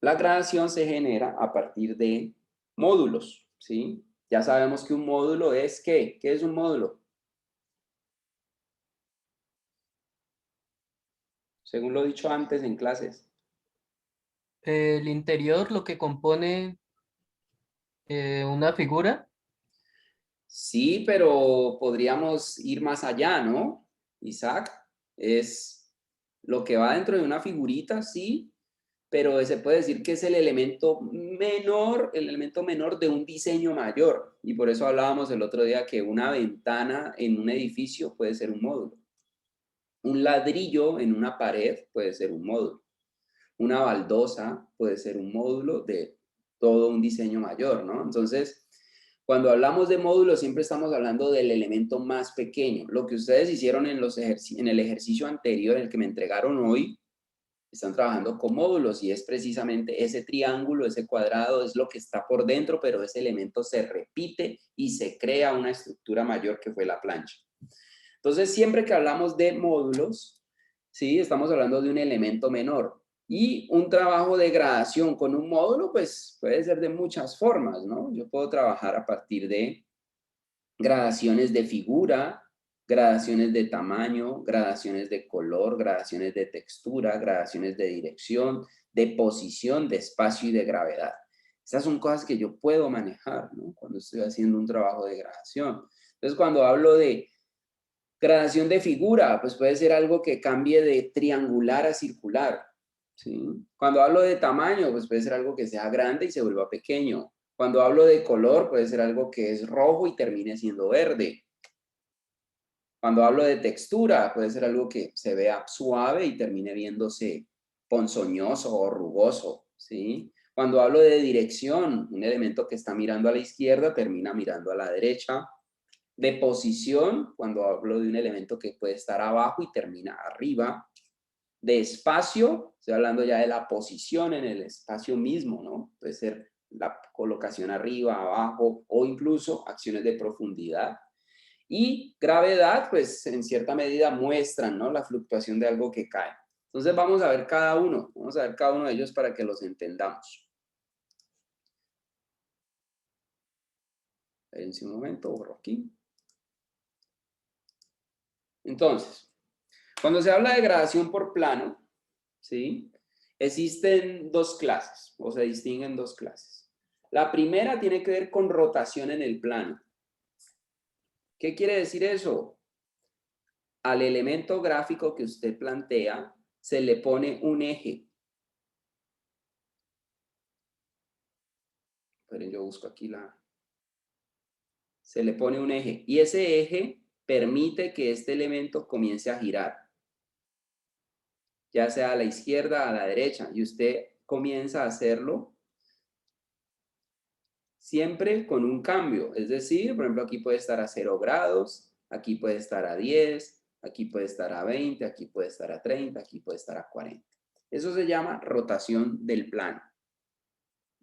La gradación se genera a partir de módulos, ¿sí? Ya sabemos que un módulo es ¿qué? ¿Qué es un módulo? Según lo dicho antes en clases. El interior, lo que compone una figura. Sí, pero podríamos ir más allá, ¿no? Isaac, es lo que va dentro de una figurita, sí, pero se puede decir que es el elemento menor de un diseño mayor. Y por eso hablábamos el otro día que una ventana en un edificio puede ser un módulo. Un ladrillo en una pared puede ser un módulo. Una baldosa puede ser un módulo de todo un diseño mayor, ¿no? Entonces, cuando hablamos de módulos, siempre estamos hablando del elemento más pequeño. Lo que ustedes hicieron en el ejercicio anterior, el que me entregaron hoy, están trabajando con módulos y es precisamente ese triángulo, ese cuadrado, es lo que está por dentro, pero ese elemento se repite y se crea una estructura mayor que fue la plancha. Entonces, siempre que hablamos de módulos, ¿sí? Estamos hablando de un elemento menor. Y un trabajo de gradación con un módulo, pues puede ser de muchas formas, ¿no? Yo puedo trabajar a partir de gradaciones de figura, gradaciones de tamaño, gradaciones de color, gradaciones de textura, gradaciones de dirección, de posición, de espacio y de gravedad. Esas son cosas que yo puedo manejar, ¿no? Cuando estoy haciendo un trabajo de gradación. Entonces, cuando hablo de gradación de figura, pues puede ser algo que cambie de triangular a circular, ¿sí? Cuando hablo de tamaño, pues puede ser algo que sea grande y se vuelva pequeño. Cuando hablo de color, puede ser algo que es rojo y termine siendo verde. Cuando hablo de textura, puede ser algo que se vea suave y termine viéndose ponzoñoso o rugoso, ¿sí? Cuando hablo de dirección, un elemento que está mirando a la izquierda termina mirando a la derecha. De posición, cuando hablo de un elemento que puede estar abajo y termina arriba. De espacio, estoy hablando ya de la posición en el espacio mismo, ¿no? Puede ser la colocación arriba, abajo o incluso acciones de profundidad. Y gravedad, pues en cierta medida muestran, ¿no? La fluctuación de algo que cae. Entonces vamos a ver cada uno, de ellos para que los entendamos. Espérense un momento, borro aquí. Entonces, cuando se habla de gradación por plano, ¿sí? Existen dos clases, o se distinguen dos clases. La primera tiene que ver con rotación en el plano. ¿Qué quiere decir eso? Al elemento gráfico que usted plantea, se le pone un eje. Esperen, yo busco aquí Se le pone un eje, y ese eje permite que este elemento comience a girar, ya sea a la izquierda, a la derecha, y usted comienza a hacerlo siempre con un cambio, es decir, por ejemplo, aquí puede estar a 0 grados, aquí puede estar a 10, aquí puede estar a 20, aquí puede estar a 30, aquí puede estar a 40. Eso se llama rotación del plano.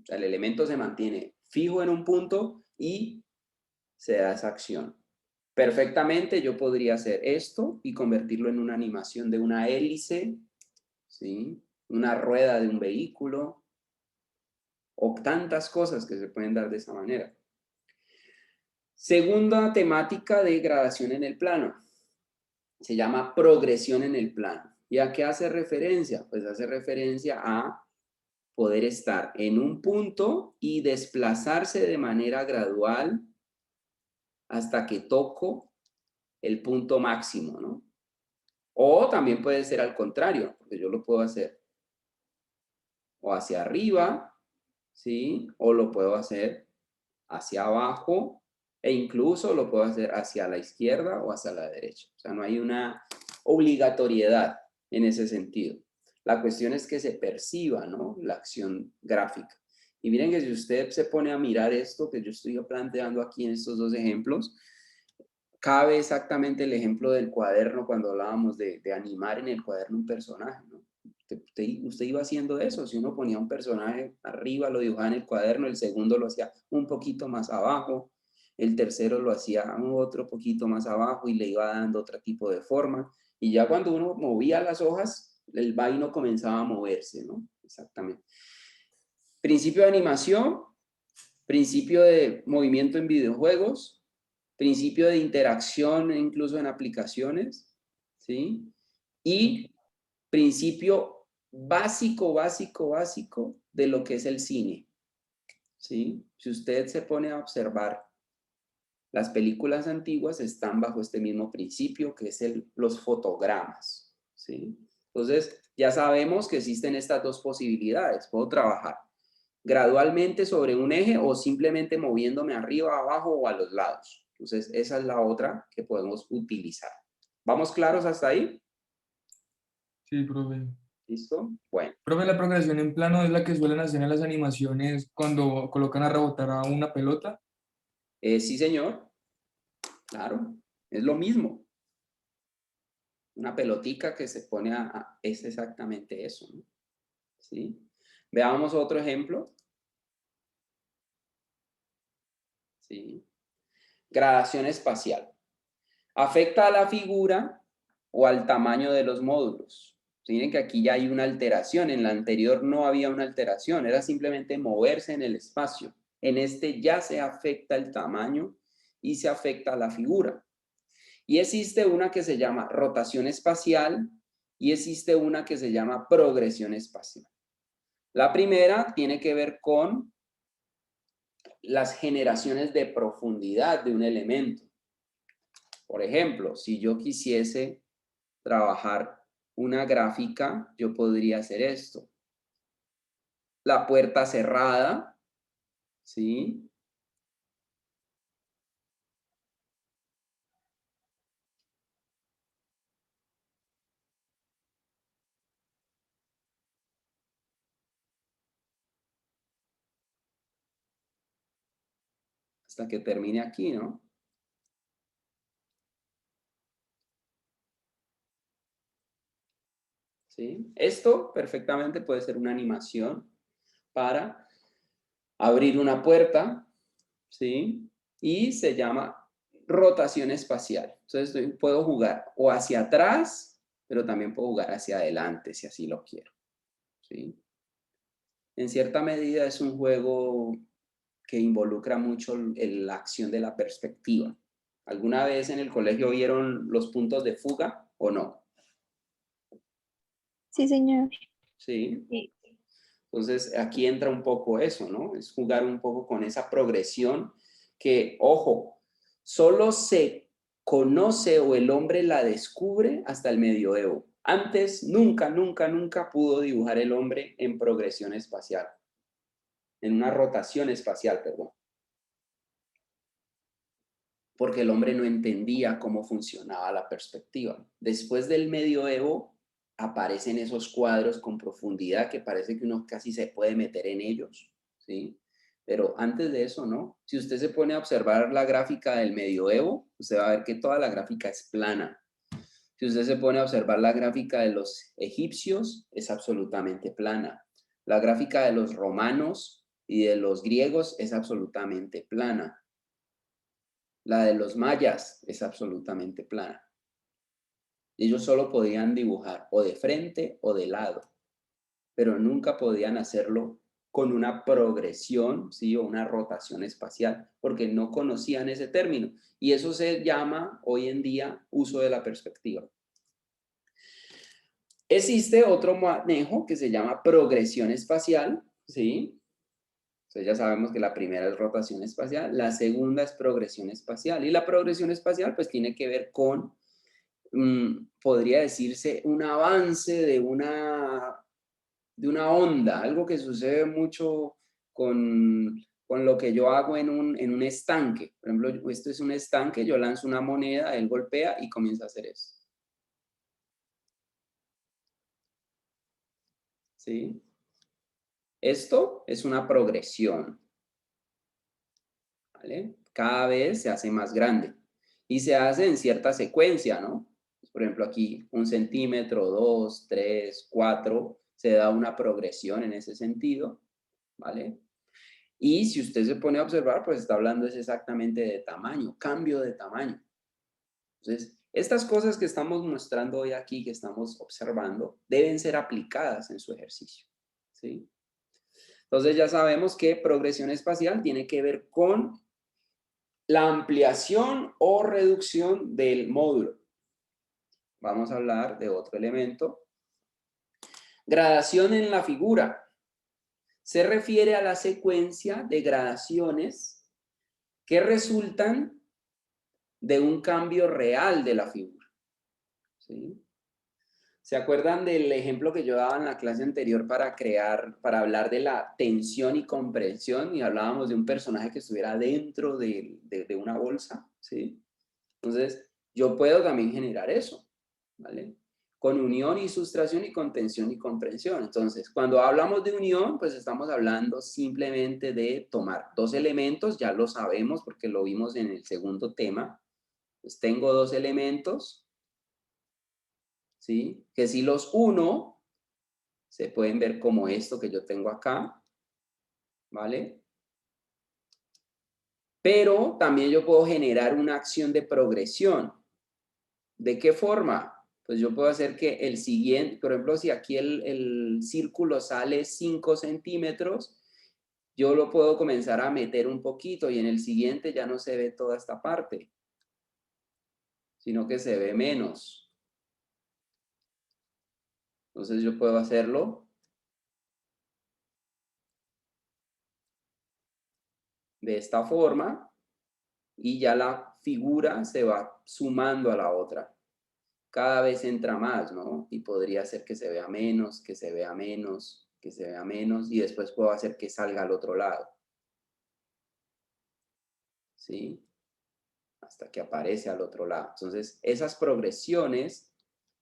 O sea, el elemento se mantiene fijo en un punto y se da esa acción. Perfectamente yo podría hacer esto y convertirlo en una animación de una hélice, ¿sí? Una rueda de un vehículo, o tantas cosas que se pueden dar de esa manera. Segunda temática de gradación en el plano. Se llama progresión en el plano. ¿Y a qué hace referencia? Pues hace referencia a poder estar en un punto y desplazarse de manera gradual hasta que toco el punto máximo, ¿no? O también puede ser al contrario, porque yo lo puedo hacer o hacia arriba, ¿sí? O lo puedo hacer hacia abajo, e incluso lo puedo hacer hacia la izquierda o hacia la derecha. O sea, no hay una obligatoriedad en ese sentido. La cuestión es que se perciba, ¿no?, la acción gráfica. Y miren que si usted se pone a mirar esto que yo estoy planteando aquí en estos dos ejemplos, cabe exactamente el ejemplo del cuaderno cuando hablábamos de animar en el cuaderno un personaje, ¿no? Usted iba haciendo eso. Si uno ponía un personaje arriba, lo dibujaba en el cuaderno, el segundo lo hacía un poquito más abajo, el tercero lo hacía otro poquito más abajo y le iba dando otro tipo de forma. Y ya cuando uno movía las hojas, el vaino comenzaba a moverse, ¿no? Exactamente. Principio de animación, principio de movimiento en videojuegos, principio de interacción incluso en aplicaciones, ¿sí? Y principio básico de lo que es el cine, ¿sí? Si usted se pone a observar, las películas antiguas están bajo este mismo principio que es los fotogramas, ¿sí? Entonces, ya sabemos que existen estas dos posibilidades. Puedo trabajar gradualmente sobre un eje o simplemente moviéndome arriba, abajo o a los lados. Entonces, esa es la otra que podemos utilizar. ¿Vamos claros hasta ahí? Sí, profe. ¿Listo? Bueno. Profe, la progresión en plano es la que suelen hacer en las animaciones cuando colocan a rebotar a una pelota. Sí, señor. Claro, es lo mismo. Una pelotica que se pone es exactamente eso, ¿no? ¿Sí? Veamos otro ejemplo. ¿Sí? Gradación espacial. Afecta a la figura o al tamaño de los módulos. Miren que aquí ya hay una alteración. En la anterior no había una alteración, era simplemente moverse en el espacio. En este ya se afecta el tamaño y se afecta a la figura. Y existe una que se llama rotación espacial y existe una que se llama progresión espacial. La primera tiene que ver con las generaciones de profundidad de un elemento. Por ejemplo, si yo quisiese trabajar una gráfica, yo podría hacer esto. La puerta cerrada, ¿sí? Hasta que termine aquí, ¿no? ¿Sí? Esto perfectamente puede ser una animación para abrir una puerta, ¿sí? Y se llama rotación espacial. Entonces puedo jugar o hacia atrás, pero también puedo jugar hacia adelante si así lo quiero, ¿sí? En cierta medida es un juego que involucra mucho la acción de la perspectiva. ¿Alguna vez en el colegio vieron los puntos de fuga o no? Sí, señor. Sí. Sí. Entonces aquí entra un poco eso, ¿no? Es jugar un poco con esa progresión que, ojo, solo se conoce o el hombre la descubre hasta el medioevo. Antes nunca pudo dibujar el hombre en progresión espacial, en una rotación espacial, perdón. Porque el hombre no entendía cómo funcionaba la perspectiva. Después del medioevo aparecen esos cuadros con profundidad que parece que uno casi se puede meter en ellos, ¿sí? Pero antes de eso, ¿no? Si usted se pone a observar la gráfica del medioevo, usted va a ver que toda la gráfica es plana. Si usted se pone a observar la gráfica de los egipcios, es absolutamente plana. La gráfica de los romanos y de los griegos es absolutamente plana. La de los mayas es absolutamente plana. Ellos solo podían dibujar o de frente o de lado, pero nunca podían hacerlo con una progresión, ¿sí? O una rotación espacial, porque no conocían ese término. Y eso se llama hoy en día uso de la perspectiva. Existe otro manejo que se llama progresión espacial, ¿sí? Entonces ya sabemos que la primera es rotación espacial, la segunda es progresión espacial. Y la progresión espacial pues tiene que ver con podría decirse, un avance de una onda, algo que sucede mucho con lo que yo hago en un estanque. Por ejemplo, esto es un estanque, yo lanzo una moneda, él golpea y comienza a hacer eso. ¿Sí? Esto es una progresión. ¿Vale? Cada vez se hace más grande. Y se hace en cierta secuencia, ¿no? Por ejemplo, aquí 1 centímetro, 2, 3, 4, se da una progresión en ese sentido, ¿vale? Y si usted se pone a observar, pues está hablando es exactamente de tamaño, cambio de tamaño. Entonces, estas cosas que estamos mostrando hoy aquí, que estamos observando, deben ser aplicadas en su ejercicio, ¿sí? Entonces ya sabemos que progresión espacial tiene que ver con la ampliación o reducción del módulo. Vamos a hablar de otro elemento. Gradación en la figura. Se refiere a la secuencia de gradaciones que resultan de un cambio real de la figura. ¿Sí? ¿Se acuerdan del ejemplo que yo daba en la clase anterior para hablar de la tensión y compresión? Y hablábamos de un personaje que estuviera dentro de una bolsa, ¿sí? Entonces, yo puedo también generar eso, ¿vale? Con unión y sustracción y con tensión y compresión. Entonces, cuando hablamos de unión, pues estamos hablando simplemente de tomar dos elementos, ya lo sabemos porque lo vimos en el segundo tema. Pues tengo dos elementos, ¿sí? Que si los uno, se pueden ver como esto que yo tengo acá, ¿vale? Pero también yo puedo generar una acción de progresión. ¿De qué forma? Pues yo puedo hacer que el siguiente, por ejemplo, si aquí el círculo sale 5 centímetros, yo lo puedo comenzar a meter un poquito y en el siguiente ya no se ve toda esta parte, sino que se ve menos. Entonces yo puedo hacerlo de esta forma y ya la figura se va sumando a la otra. Cada vez entra más, ¿no? Y podría ser que se vea menos, que se vea menos, que se vea menos y después puedo hacer que salga al otro lado. ¿Sí? Hasta que aparece al otro lado. Entonces, esas progresiones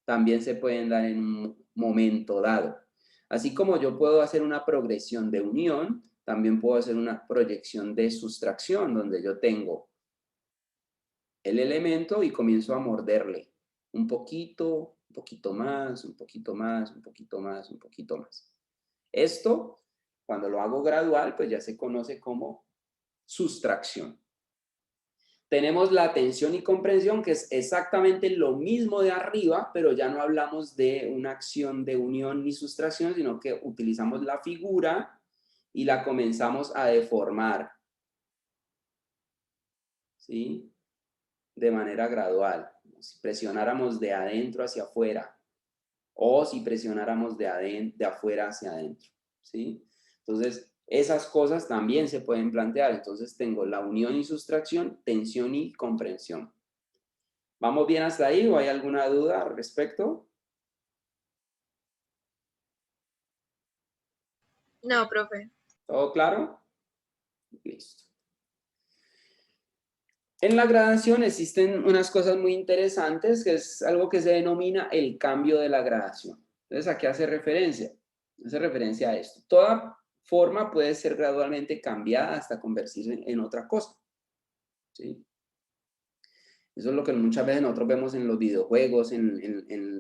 también se pueden dar en un momento dado. Así como yo puedo hacer una progresión de unión, también puedo hacer una proyección de sustracción, donde yo tengo el elemento y comienzo a morderle un poquito más, un poquito más, un poquito más, un poquito más. Esto, cuando lo hago gradual, pues ya se conoce como sustracción. Tenemos la tensión y comprensión, que es exactamente lo mismo de arriba, pero ya no hablamos de una acción de unión ni sustracción, sino que utilizamos la figura y la comenzamos a deformar, ¿sí? De manera gradual. Si presionáramos de adentro hacia afuera o si presionáramos de afuera hacia adentro, ¿sí? Entonces, esas cosas también se pueden plantear. Entonces tengo la unión y sustracción, tensión y comprensión. ¿Vamos bien hasta ahí o hay alguna duda al respecto? No, profe. ¿Todo claro? Listo. En la gradación existen unas cosas muy interesantes, que es algo que se denomina el cambio de la gradación. Entonces, ¿a qué hace referencia? Hace referencia a esto. Toda forma puede ser gradualmente cambiada hasta convertirse en otra cosa, ¿sí? Eso es lo que muchas veces nosotros vemos en los videojuegos,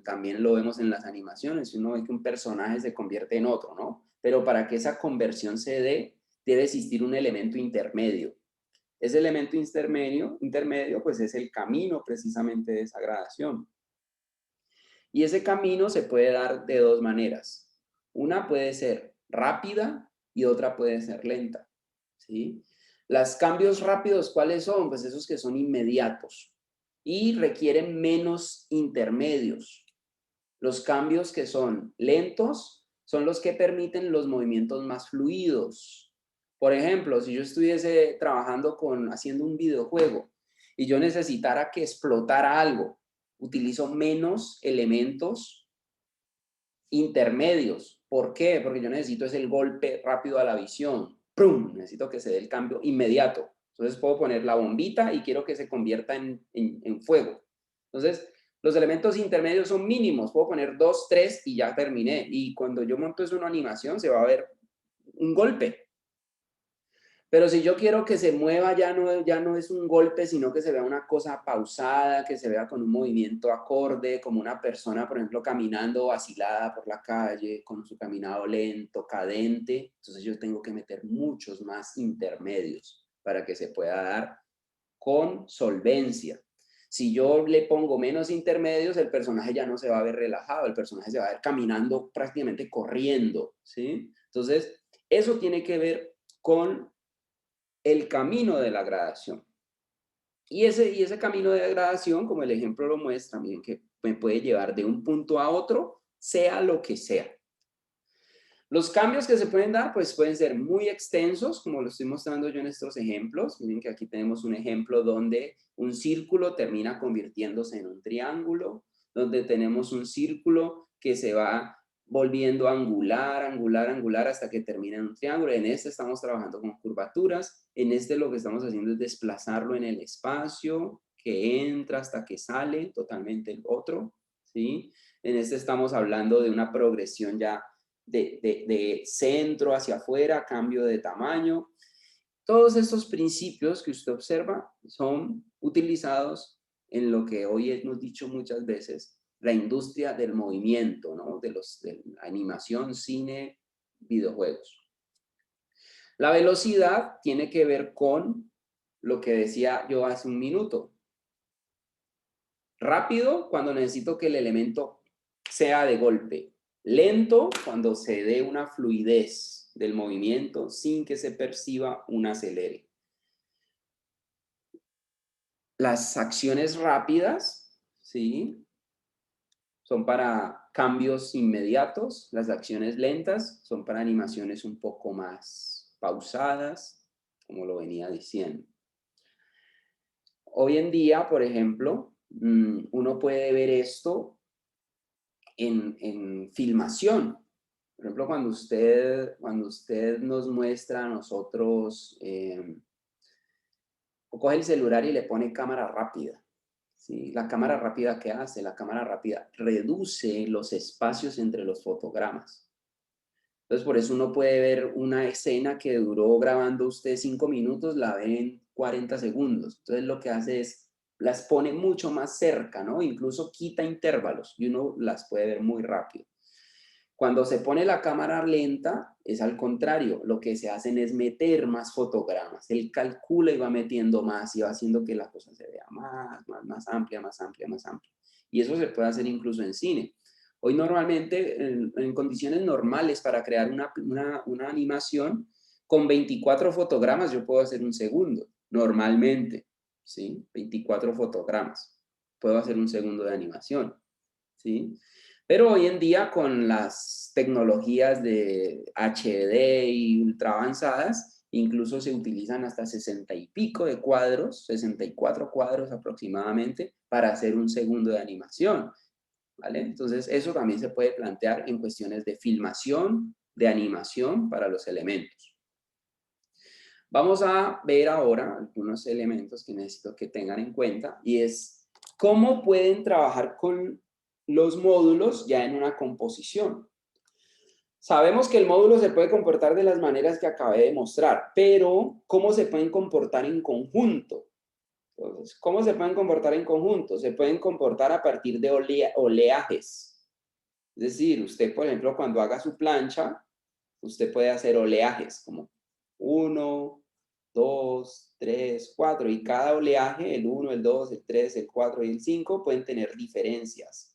también lo vemos en las animaciones. Uno ve que un personaje se convierte en otro, ¿no? Pero para que esa conversión se dé, debe existir un elemento intermedio. Ese elemento intermedio, pues es el camino precisamente de esa gradación. Y ese camino se puede dar de dos maneras. Una puede ser rápida y otra puede ser lenta, ¿sí? Los cambios rápidos, ¿cuáles son? Pues esos que son inmediatos y requieren menos intermedios. Los cambios que son lentos son los que permiten los movimientos más fluidos. Por ejemplo, si yo estuviese trabajando haciendo un videojuego y yo necesitara que explotara algo, utilizo menos elementos intermedios. ¿Por qué? Porque yo necesito el golpe rápido a la visión. ¡Prum! Necesito que se dé el cambio inmediato. Entonces puedo poner la bombita y quiero que se convierta en fuego. Entonces, los elementos intermedios son mínimos. Puedo poner 2, 3 y ya terminé. Y cuando yo monto eso en una animación, se va a ver un golpe. Pero si yo quiero que se mueva, ya no es un golpe, sino que se vea una cosa pausada, que se vea con un movimiento acorde, como una persona, por ejemplo, caminando vacilada por la calle, con su caminado lento, cadente. Entonces yo tengo que meter muchos más intermedios para que se pueda dar con solvencia. Si yo le pongo menos intermedios, el personaje ya no se va a ver relajado, el personaje se va a ver caminando, prácticamente corriendo, ¿sí? Entonces, eso tiene que ver con el camino de la gradación. Y ese camino de gradación, como el ejemplo lo muestra, miren que me puede llevar de un punto a otro, sea lo que sea. Los cambios que se pueden dar, pues pueden ser muy extensos, como lo estoy mostrando yo en estos ejemplos. Miren que aquí tenemos un ejemplo donde un círculo termina convirtiéndose en un triángulo, donde tenemos un círculo que se va volviendo angular, angular, angular hasta que termina en un triángulo. En este estamos trabajando con curvaturas. En este lo que estamos haciendo es desplazarlo en el espacio, que entra hasta que sale totalmente el otro, ¿sí? En este estamos hablando de una progresión ya de centro hacia afuera, cambio de tamaño. Todos estos principios que usted observa son utilizados en lo que hoy hemos dicho muchas veces, la industria del movimiento, ¿no? De la animación, cine, videojuegos. La velocidad tiene que ver con lo que decía yo hace un minuto. Rápido cuando necesito que el elemento sea de golpe. Lento cuando se dé una fluidez del movimiento sin que se perciba un acelere. Las acciones rápidas, ¿sí?, son para cambios inmediatos. Las acciones lentas son para animaciones un poco más pausadas, como lo venía diciendo. Hoy en día, por ejemplo, uno puede ver esto en filmación. Por ejemplo, cuando usted nos muestra a nosotros, o coge el celular y le pone cámara rápida. ¿Sí? La cámara rápida, ¿qué hace? La cámara rápida reduce los espacios entre los fotogramas. Entonces, por eso uno puede ver una escena que duró grabando usted 5 minutos, la ve en 40 segundos. Entonces, lo que hace es, las pone mucho más cerca, ¿no? Incluso quita intervalos y uno las puede ver muy rápido. Cuando se pone la cámara lenta, es al contrario. Lo que se hacen es meter más fotogramas. Él calcula y va metiendo más y va haciendo que la cosa se vea más amplia, más amplia, más amplia. Y eso se puede hacer incluso en cine. Hoy normalmente, en condiciones normales, para crear una animación, con 24 fotogramas yo puedo hacer un segundo. Normalmente, ¿sí? 24 fotogramas. Puedo hacer un segundo de animación, ¿sí? Pero hoy en día con las tecnologías de HD y ultra avanzadas, incluso se utilizan hasta 60 y pico de cuadros, 64 cuadros aproximadamente, para hacer un segundo de animación, ¿vale? Entonces eso también se puede plantear en cuestiones de filmación, de animación para los elementos. Vamos a ver ahora algunos elementos que necesito que tengan en cuenta y es cómo pueden trabajar con los módulos ya en una composición. Sabemos que el módulo se puede comportar de las maneras que acabé de mostrar, pero ¿cómo se pueden comportar en conjunto? Entonces, ¿cómo se pueden comportar en conjunto? Se pueden comportar a partir de oleajes. Es decir, usted, por ejemplo, cuando haga su plancha, usted puede hacer oleajes como 1, 2, 3, 4, y cada oleaje, el 1, el 2, el 3, el 4 y el 5, pueden tener diferencias.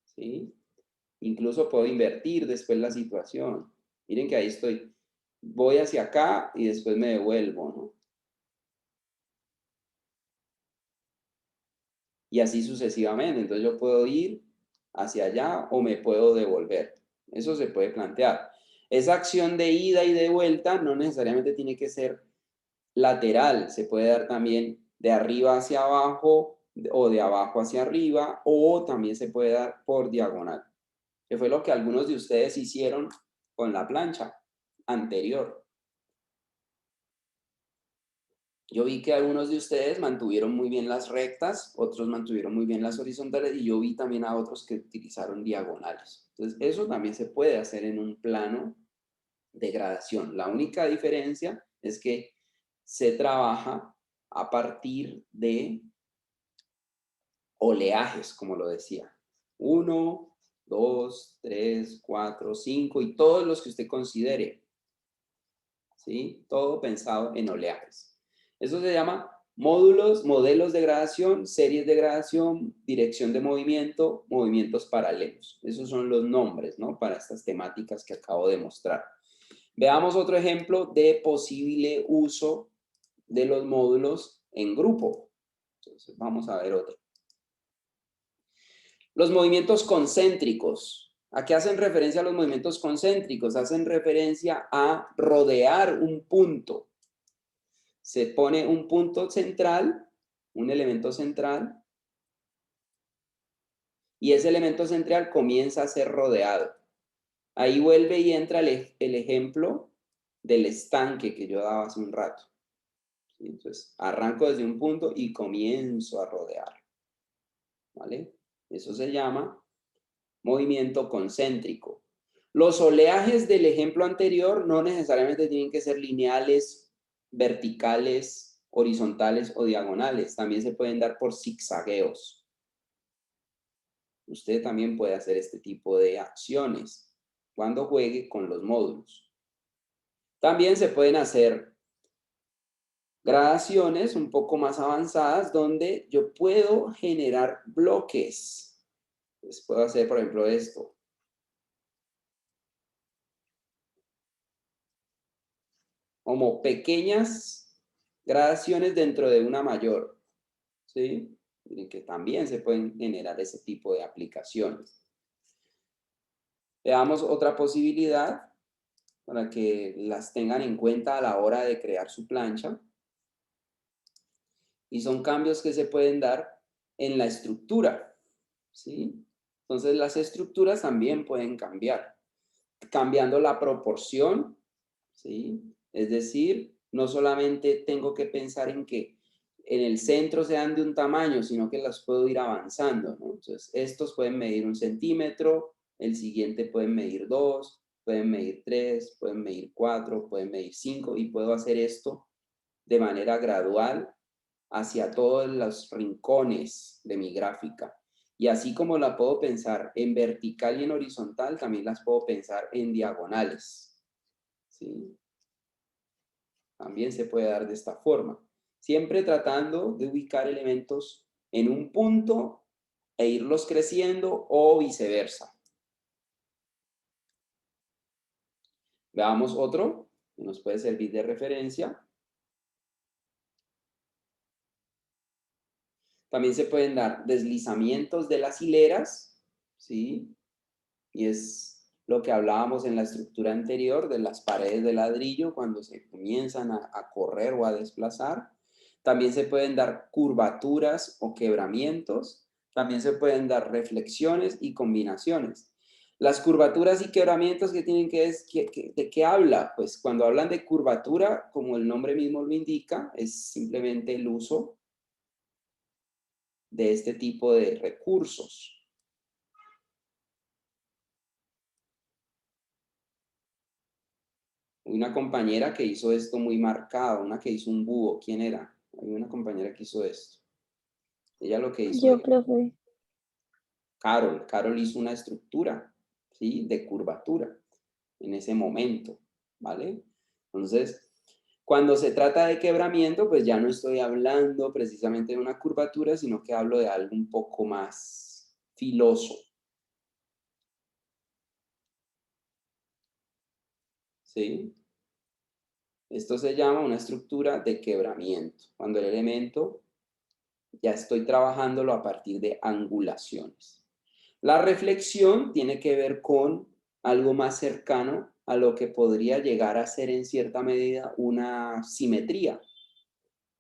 ¿Sí? Incluso puedo invertir después la situación. Miren que ahí estoy. Voy hacia acá y después me devuelvo, ¿no? Y así sucesivamente. Entonces yo puedo ir hacia allá o me puedo devolver. Eso se puede plantear. Esa acción de ida y de vuelta no necesariamente tiene que ser lateral, se puede dar también de arriba hacia abajo o de abajo hacia arriba, o también se puede dar por diagonal, que fue lo que algunos de ustedes hicieron con la plancha anterior. Yo vi que algunos de ustedes mantuvieron muy bien las rectas, otros mantuvieron muy bien las horizontales, y yo vi también a otros que utilizaron diagonales. Entonces, eso también se puede hacer en un plano de gradación. La única diferencia es que se trabaja a partir de oleajes, como lo decía. 1, 2, 3, 4, 5 y todos los que usted considere. ¿Sí? Todo pensado en oleajes. Eso se llama módulos, modelos de gradación, series de gradación, dirección de movimiento, movimientos paralelos. Esos son los nombres, ¿no? Para estas temáticas que acabo de mostrar. Veamos otro ejemplo de posible uso de los módulos en grupo. Entonces, vamos a ver otro. Los movimientos concéntricos. ¿A qué hacen referencia los movimientos concéntricos? Hacen referencia a rodear un punto. Se pone un punto central, un elemento central, y ese elemento central comienza a ser rodeado. Ahí vuelve y entra el ejemplo del estanque que yo daba hace un rato. Entonces, arranco desde un punto y comienzo a rodear. ¿Vale? Eso se llama movimiento concéntrico. Los oleajes del ejemplo anterior no necesariamente tienen que ser lineales, verticales, horizontales o diagonales. También se pueden dar por zigzagueos. Usted también puede hacer este tipo de acciones cuando juegue con los módulos. También se pueden hacer gradaciones un poco más avanzadas donde yo puedo generar bloques. Pues puedo hacer, por ejemplo, esto. Como pequeñas gradaciones dentro de una mayor. ¿Sí? Miren que también se pueden generar ese tipo de aplicaciones. Veamos otra posibilidad para que las tengan en cuenta a la hora de crear su plancha. Y son cambios que se pueden dar en la estructura, ¿sí? Entonces las estructuras también pueden cambiar, cambiando la proporción, ¿sí? Es decir, no solamente tengo que pensar en que en el centro sean de un tamaño, sino que las puedo ir avanzando, ¿no? Entonces, estos pueden medir 1 centímetro, el siguiente pueden medir 2, pueden medir 3, pueden medir 4, pueden medir 5, y puedo hacer esto de manera gradual hacia todos los rincones de mi gráfica. Y así como la puedo pensar en vertical y en horizontal, también las puedo pensar en diagonales. ¿Sí? También se puede dar de esta forma. Siempre tratando de ubicar elementos en un punto e irlos creciendo o viceversa. Veamos otro que nos puede servir de referencia. También se pueden dar deslizamientos de las hileras, ¿sí? Y es lo que hablábamos en la estructura anterior de las paredes de ladrillo cuando se comienzan a correr o a desplazar. También se pueden dar curvaturas o quebramientos. También se pueden dar reflexiones y combinaciones. Las curvaturas y quebramientos, ¿qué tienen ¿de qué habla? Pues cuando hablan de curvatura, como el nombre mismo lo indica, es simplemente el uso de este tipo de recursos. Una compañera que hizo esto muy marcado, una que hizo un búho. ¿Quién era? Hay una compañera que hizo esto. Ella lo que hizo... Yo, profe. Carol hizo una estructura, ¿sí? De curvatura en ese momento, ¿vale? Entonces, cuando se trata de quebramiento, pues ya no estoy hablando precisamente de una curvatura, sino que hablo de algo un poco más filoso. ¿Sí? Esto se llama una estructura de quebramiento, cuando el elemento ya estoy trabajándolo a partir de angulaciones. La reflexión tiene que ver con algo más cercano a lo que podría llegar a ser en cierta medida una simetría.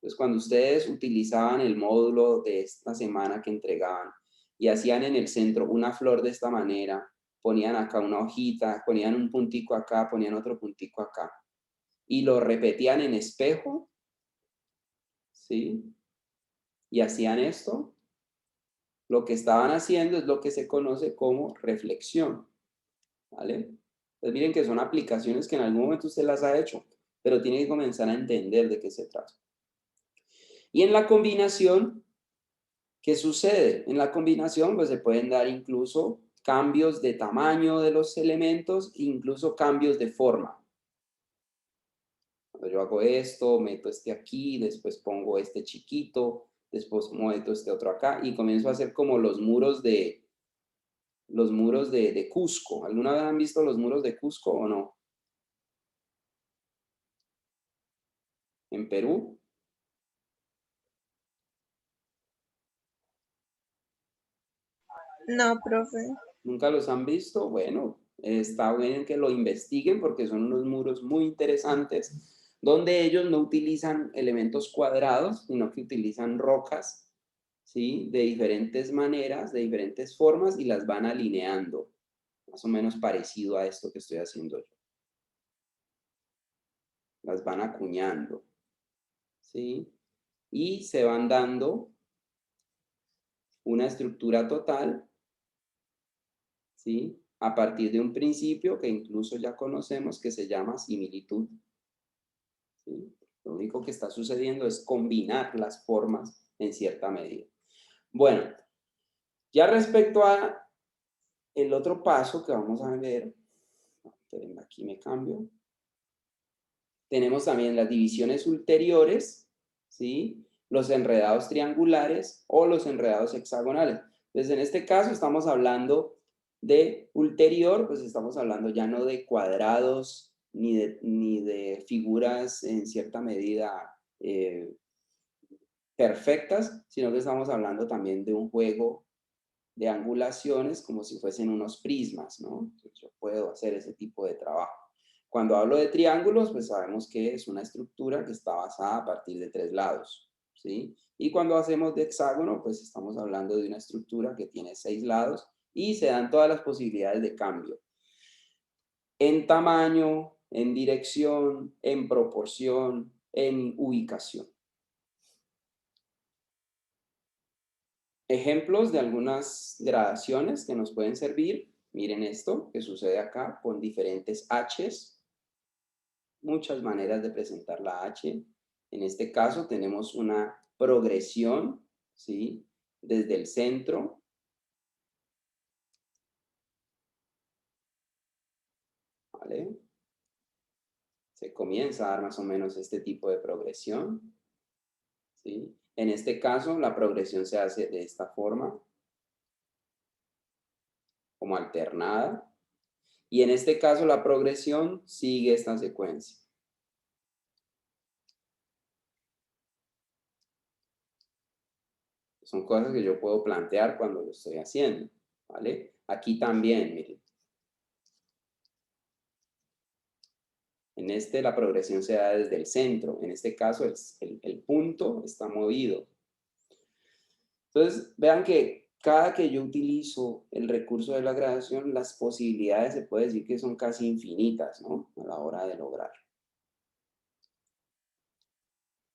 Entonces, cuando ustedes utilizaban el módulo de esta semana que entregaban y hacían en el centro una flor de esta manera, ponían acá una hojita, ponían un puntico acá, ponían otro puntico acá, y lo repetían en espejo, ¿sí? Y hacían esto, lo que estaban haciendo es lo que se conoce como reflexión, ¿vale? Entonces miren que son aplicaciones que en algún momento usted las ha hecho, pero tiene que comenzar a entender de qué se trata. Y en la combinación, ¿qué sucede? En la combinación pues se pueden dar incluso cambios de tamaño de los elementos, incluso cambios de forma. Cuando yo hago esto, meto este aquí, después pongo este chiquito, después meto este otro acá y comienzo a hacer como los muros de Cusco. ¿Alguna vez han visto los muros de Cusco o no? En Perú. No, profe. ¿Nunca los han visto? Bueno, está bien que lo investiguen porque son unos muros muy interesantes donde ellos no utilizan elementos cuadrados, sino que utilizan rocas, ¿sí? De diferentes maneras, de diferentes formas y las van alineando. Más o menos parecido a esto que estoy haciendo yo. Las van acuñando, ¿sí? Y se van dando una estructura total, ¿sí? A partir de un principio que incluso ya conocemos que se llama similitud. ¿Sí? Lo único que está sucediendo es combinar las formas en cierta medida. Bueno, ya respecto a el otro paso que vamos a ver, aquí me cambio. Tenemos también las divisiones ulteriores, ¿sí? Los enredados triangulares o los enredados hexagonales. Entonces, en este caso estamos hablando de ulterior, pues estamos hablando ya no de cuadrados ni de figuras en cierta medida perfectas, sino que estamos hablando también de un juego de angulaciones como si fuesen unos prismas, ¿no? Entonces, yo puedo hacer ese tipo de trabajo. Cuando hablo de triángulos, pues sabemos que es una estructura que está basada a partir de 3 lados, ¿sí? Y cuando hacemos de hexágono, pues estamos hablando de una estructura que tiene 6 lados y se dan todas las posibilidades de cambio. En tamaño, en dirección, en proporción, en ubicación. Ejemplos de algunas gradaciones que nos pueden servir. Miren esto que sucede acá con diferentes H's. Muchas maneras de presentar la H. En este caso tenemos una progresión, ¿sí? Desde el centro. ¿Vale? Se comienza a dar más o menos este tipo de progresión, ¿sí? En este caso, la progresión se hace de esta forma, como alternada. Y en este caso, la progresión sigue esta secuencia. Son cosas que yo puedo plantear cuando lo estoy haciendo, ¿vale? Aquí también, miren. En este la progresión se da desde el centro. En este caso el punto está movido. Entonces, vean que cada que yo utilizo el recurso de la gradación, las posibilidades se puede decir que son casi infinitas, ¿no? A la hora de lograr.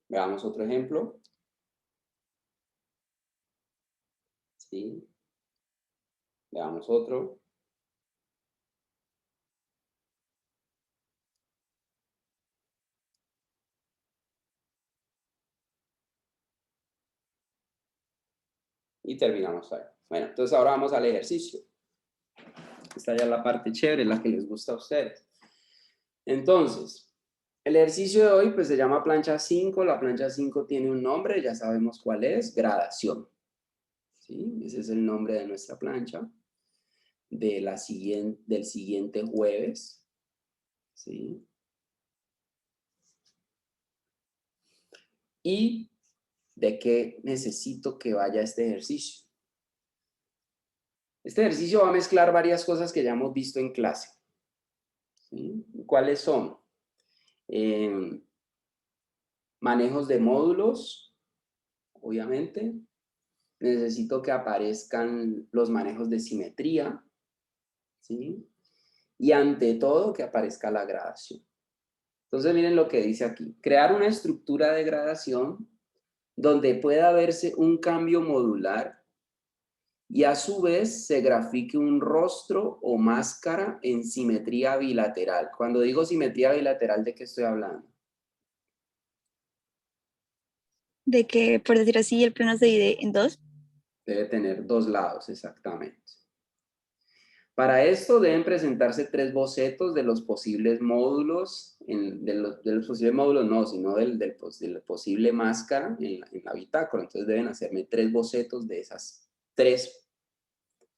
Veamos otro ejemplo. ¿Sí? Veamos otro. Y terminamos ahí. Bueno, entonces ahora vamos al ejercicio. Esta ya es la parte chévere, la que les gusta a ustedes. Entonces, el ejercicio de hoy pues se llama plancha 5. La plancha 5 tiene un nombre, ya sabemos cuál es, gradación. ¿Sí? Ese es el nombre de nuestra plancha del siguiente jueves. ¿Sí? ¿Y de qué necesito que vaya este ejercicio? Este ejercicio va a mezclar varias cosas que ya hemos visto en clase. ¿Sí? ¿Cuáles son? Manejos de módulos, obviamente. Necesito que aparezcan los manejos de simetría, ¿sí? Y ante todo que aparezca la gradación. Entonces miren lo que dice aquí. Crear una estructura de gradación donde pueda verse un cambio modular y a su vez se grafique un rostro o máscara en simetría bilateral. Cuando digo simetría bilateral, ¿de qué estoy hablando? De que, por decir así, el plano se divide en dos. Debe tener dos lados, exactamente. Para esto deben presentarse 3 bocetos de los posibles módulos, de los posibles módulos no, sino del posible máscara en la bitácora. Entonces deben hacerme 3 bocetos de esas 3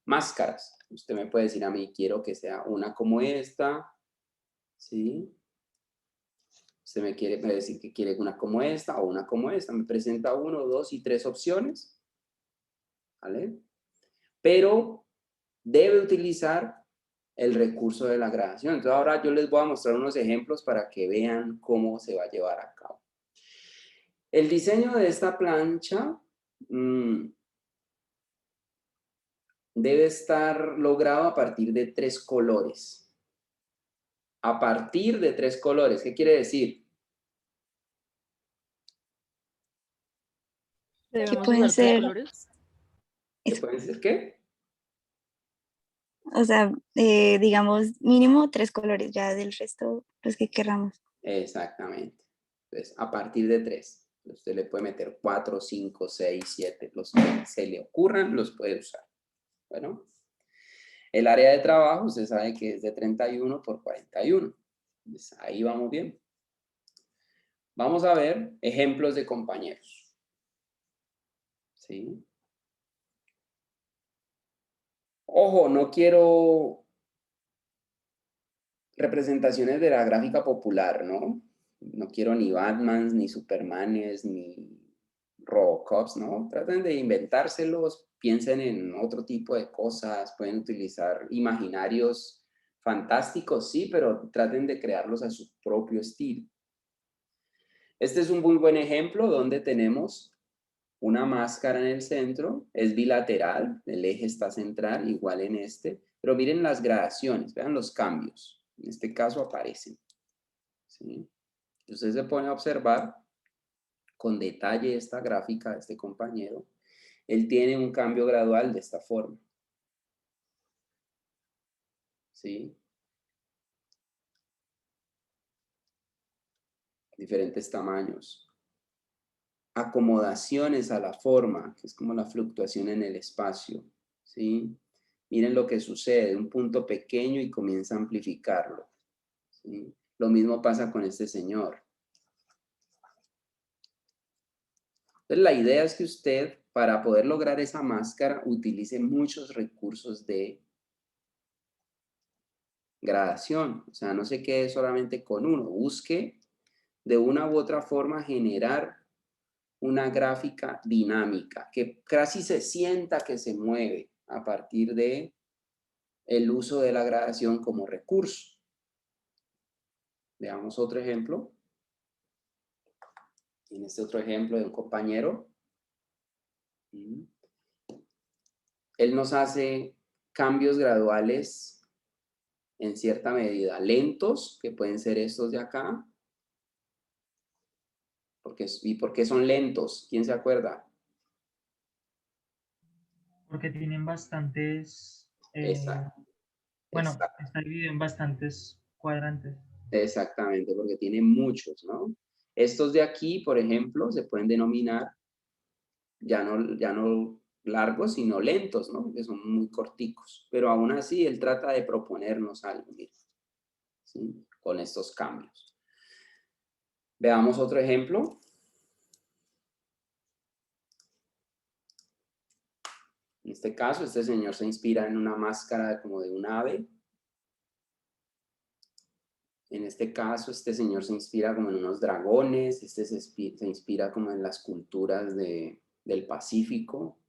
máscaras. Usted me puede decir a mí, quiero que sea una como esta, ¿sí? Usted me puede decir que quiere una como esta o una como esta. Me presenta 1, 2 y 3 opciones, ¿vale? Pero debe utilizar el recurso de la gradación. Entonces ahora yo les voy a mostrar unos ejemplos para que vean cómo se va a llevar a cabo. El diseño de esta plancha debe estar logrado a partir de 3 colores. A partir de 3 colores, ¿qué quiere decir? ¿Debemos pueden usar 3 ser- colores? ¿Qué pueden ser qué? O sea, digamos, mínimo 3 colores, ya del resto, los que querramos. Exactamente. Entonces, a partir de 3. Usted le puede meter 4, 5, 6, 7, los que se le ocurran, los puede usar. Bueno, el área de trabajo, usted sabe que es de 31 por 41. Entonces, ahí vamos bien. Vamos a ver ejemplos de compañeros. ¿Sí? Ojo, no quiero representaciones de la gráfica popular, ¿no? No quiero ni Batmans, ni Supermanes, ni Robocops, ¿no? Traten de inventárselos, piensen en otro tipo de cosas, pueden utilizar imaginarios fantásticos, sí, pero traten de crearlos a su propio estilo. Este es un muy buen ejemplo donde tenemos una máscara en el centro, es bilateral, el eje está central, igual en este, pero miren las gradaciones, vean los cambios, en este caso aparecen. ¿Sí? Usted se pone a observar con detalle esta gráfica de este compañero, él tiene un cambio gradual de esta forma. ¿Sí? Diferentes tamaños. Acomodaciones a la forma, que es como la fluctuación en el espacio. ¿Sí? Miren lo que sucede, un punto pequeño y comienza a amplificarlo. ¿Sí? Lo mismo pasa con este señor. Entonces, la idea es que usted, para poder lograr esa máscara, utilice muchos recursos de gradación. O sea, no se quede solamente con uno. Busque de una u otra forma generar una gráfica dinámica, que casi se sienta que se mueve a partir de el uso de la gradación como recurso. Veamos otro ejemplo. En este otro ejemplo de un compañero, él nos hace cambios graduales en cierta medida lentos, que pueden ser estos de acá. ¿Y por qué son lentos? ¿Quién se acuerda? Porque tienen bastantes, Exacto. bueno, Exacto. está dividido en bastantes cuadrantes. Exactamente, porque tienen muchos, ¿no? Estos de aquí, por ejemplo, se pueden denominar ya no largos, sino lentos, ¿no? Que son muy corticos. Pero aún así, él trata de proponernos algo, miren, ¿sí? Con estos cambios. Veamos otro ejemplo. En este caso, este señor se inspira en una máscara como de un ave. En este caso, este señor se inspira como en unos dragones. Este se inspira como en las culturas del Pacífico.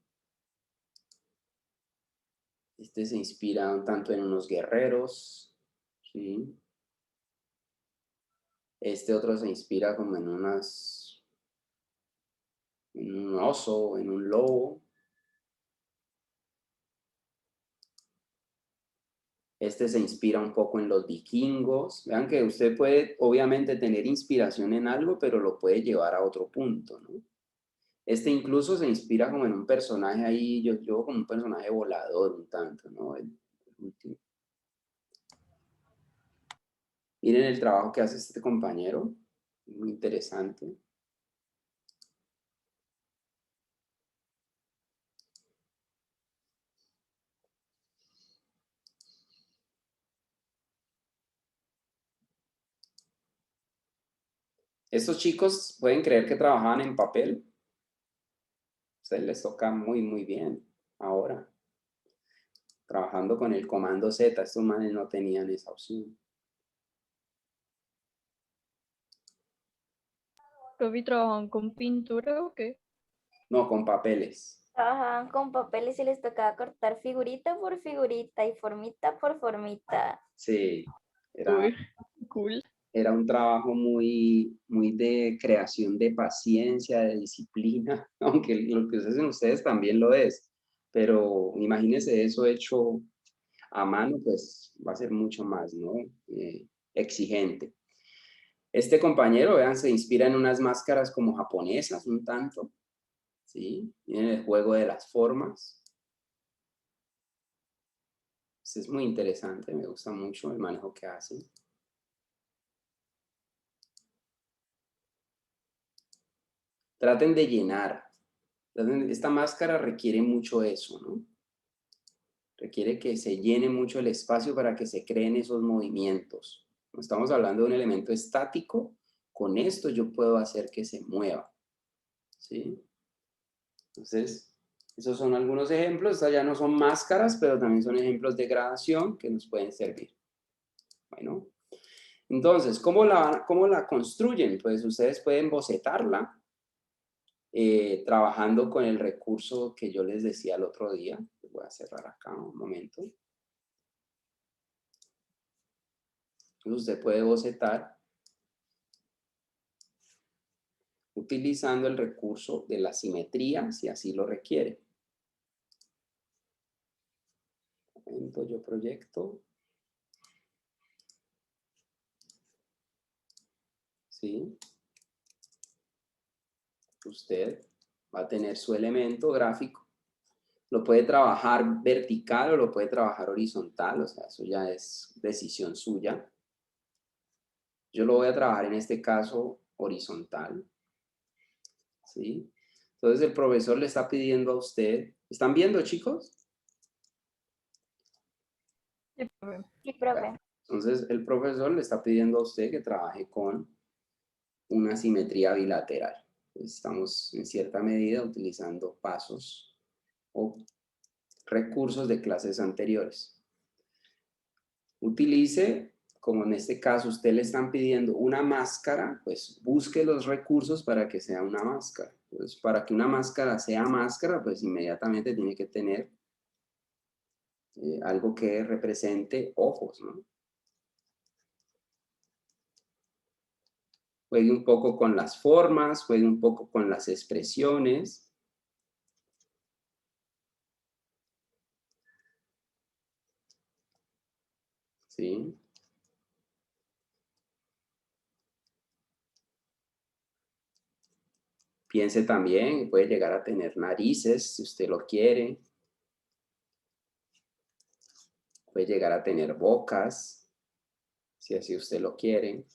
Este se inspira un tanto en unos guerreros. ¿Sí? Este otro se inspira como en unas en un oso, en un lobo. Este se inspira un poco en los vikingos. Vean que usted puede obviamente tener inspiración en algo, pero lo puede llevar a otro punto, ¿no? Este incluso se inspira como en un personaje ahí, yo como un personaje volador un tanto, ¿no? El último. Miren el trabajo que hace este compañero, muy interesante. Estos chicos pueden creer que trabajaban en papel. Se les toca muy, muy bien ahora. Trabajando con el comando Z, estos manes no tenían esa opción. ¿Profi trabajaban con pintura o qué? No, con papeles. Trabajaban con papeles y les tocaba cortar figurita por figurita y formita por formita. Sí, Uy, cool. era un trabajo muy, muy de creación de paciencia, de disciplina, aunque lo que hacen ustedes también lo es. Pero imagínense eso hecho a mano, pues va a ser mucho más, ¿no? Exigente. Este compañero, vean, se inspira en unas máscaras como japonesas, un tanto, ¿sí? Miren el juego de las formas. Este es muy interesante, me gusta mucho el manejo que hacen. Traten de llenar. Esta máscara requiere mucho eso, ¿no? Requiere que se llene mucho el espacio para que se creen esos movimientos. No estamos hablando de un elemento estático, con esto yo puedo hacer que se mueva, ¿sí? Entonces, esos son algunos ejemplos. Estas ya no son máscaras, pero también son ejemplos de gradación que nos pueden servir. Bueno, entonces, ¿cómo la construyen? Pues ustedes pueden bocetarla trabajando con el recurso que yo les decía el otro día. Voy a cerrar acá un momento. Usted puede bocetar utilizando el recurso de la simetría, si así lo requiere. Un momento, yo proyecto. ¿Sí? Usted va a tener su elemento gráfico. Lo puede trabajar vertical o lo puede trabajar horizontal, o sea, eso ya es decisión suya. Yo lo voy a trabajar en este caso horizontal. ¿Sí? Entonces el profesor le está pidiendo a usted, ¿están viendo, chicos? Sí, profe. Entonces el profesor le está pidiendo a usted que trabaje con una simetría bilateral. Estamos en cierta medida utilizando pasos o recursos de clases anteriores. Utilice, como en este caso usted le están pidiendo una máscara, pues busque los recursos para que sea una máscara. Pues para que una máscara sea máscara, pues inmediatamente tiene que tener algo que represente ojos, ¿no? Juegue un poco con las formas, juegue un poco con las expresiones. ¿Sí? Piense también, puede llegar a tener narices, si usted lo quiere. Puede llegar a tener bocas, si así usted lo quiere.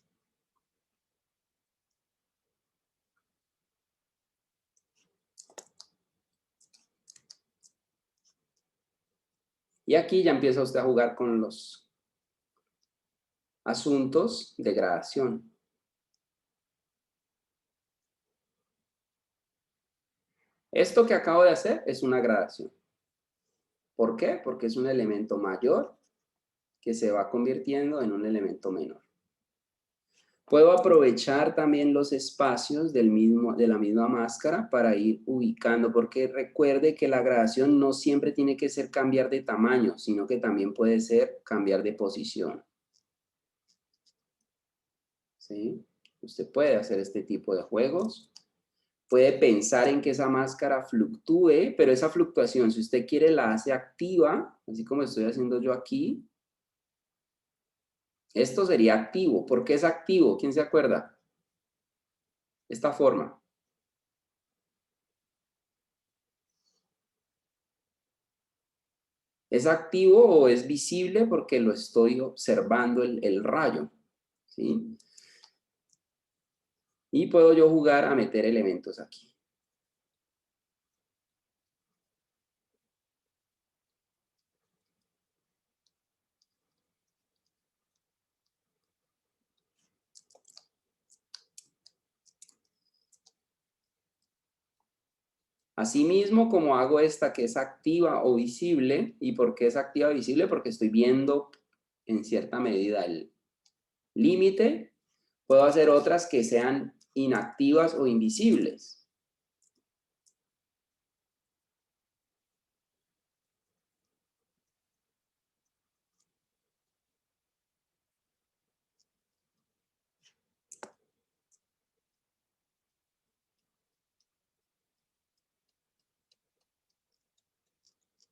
Y aquí ya empieza usted a jugar con los asuntos de gradación. Esto que acabo de hacer es una gradación. ¿Por qué? Porque es un elemento mayor que se va convirtiendo en un elemento menor. Puedo aprovechar también los espacios de la misma máscara para ir ubicando, porque recuerde que la gradación no siempre tiene que ser cambiar de tamaño, sino que también puede ser cambiar de posición. ¿Sí? Usted puede hacer este tipo de juegos puede pensar en que esa máscara fluctúe, pero esa fluctuación, si usted quiere, la hace activa, así como estoy haciendo yo aquí. Esto sería activo. ¿Por qué es activo? ¿Quién se acuerda? Esta forma. ¿Es activo o es visible? Porque lo estoy observando el rayo, ¿sí? Y puedo yo jugar a meter elementos aquí. Asimismo, como hago esta que es activa o visible, ¿y por qué es activa o visible? Porque estoy viendo en cierta medida el límite. Puedo hacer otras que sean inactivas o invisibles.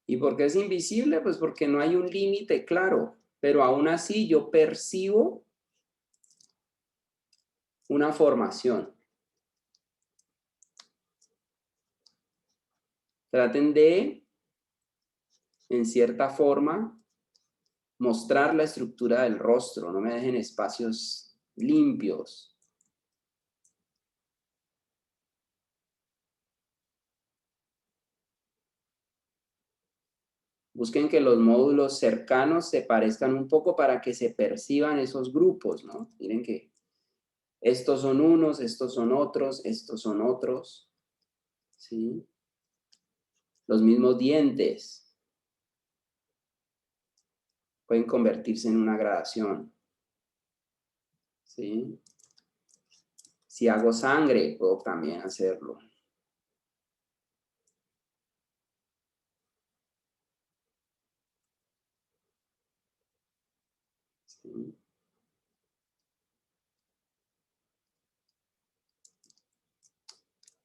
¿Y por qué es invisible? Pues porque no hay un límite claro, pero aún así yo percibo una formación. Traten de, en cierta forma, mostrar la estructura del rostro, no me dejen espacios limpios. Busquen que los módulos cercanos se parezcan un poco para que se perciban esos grupos, ¿no? Miren que estos son unos, estos son otros, estos son otros, ¿sí? Los mismos dientes pueden convertirse en una gradación, ¿sí? Si hago sangre, puedo también hacerlo. ¿Sí?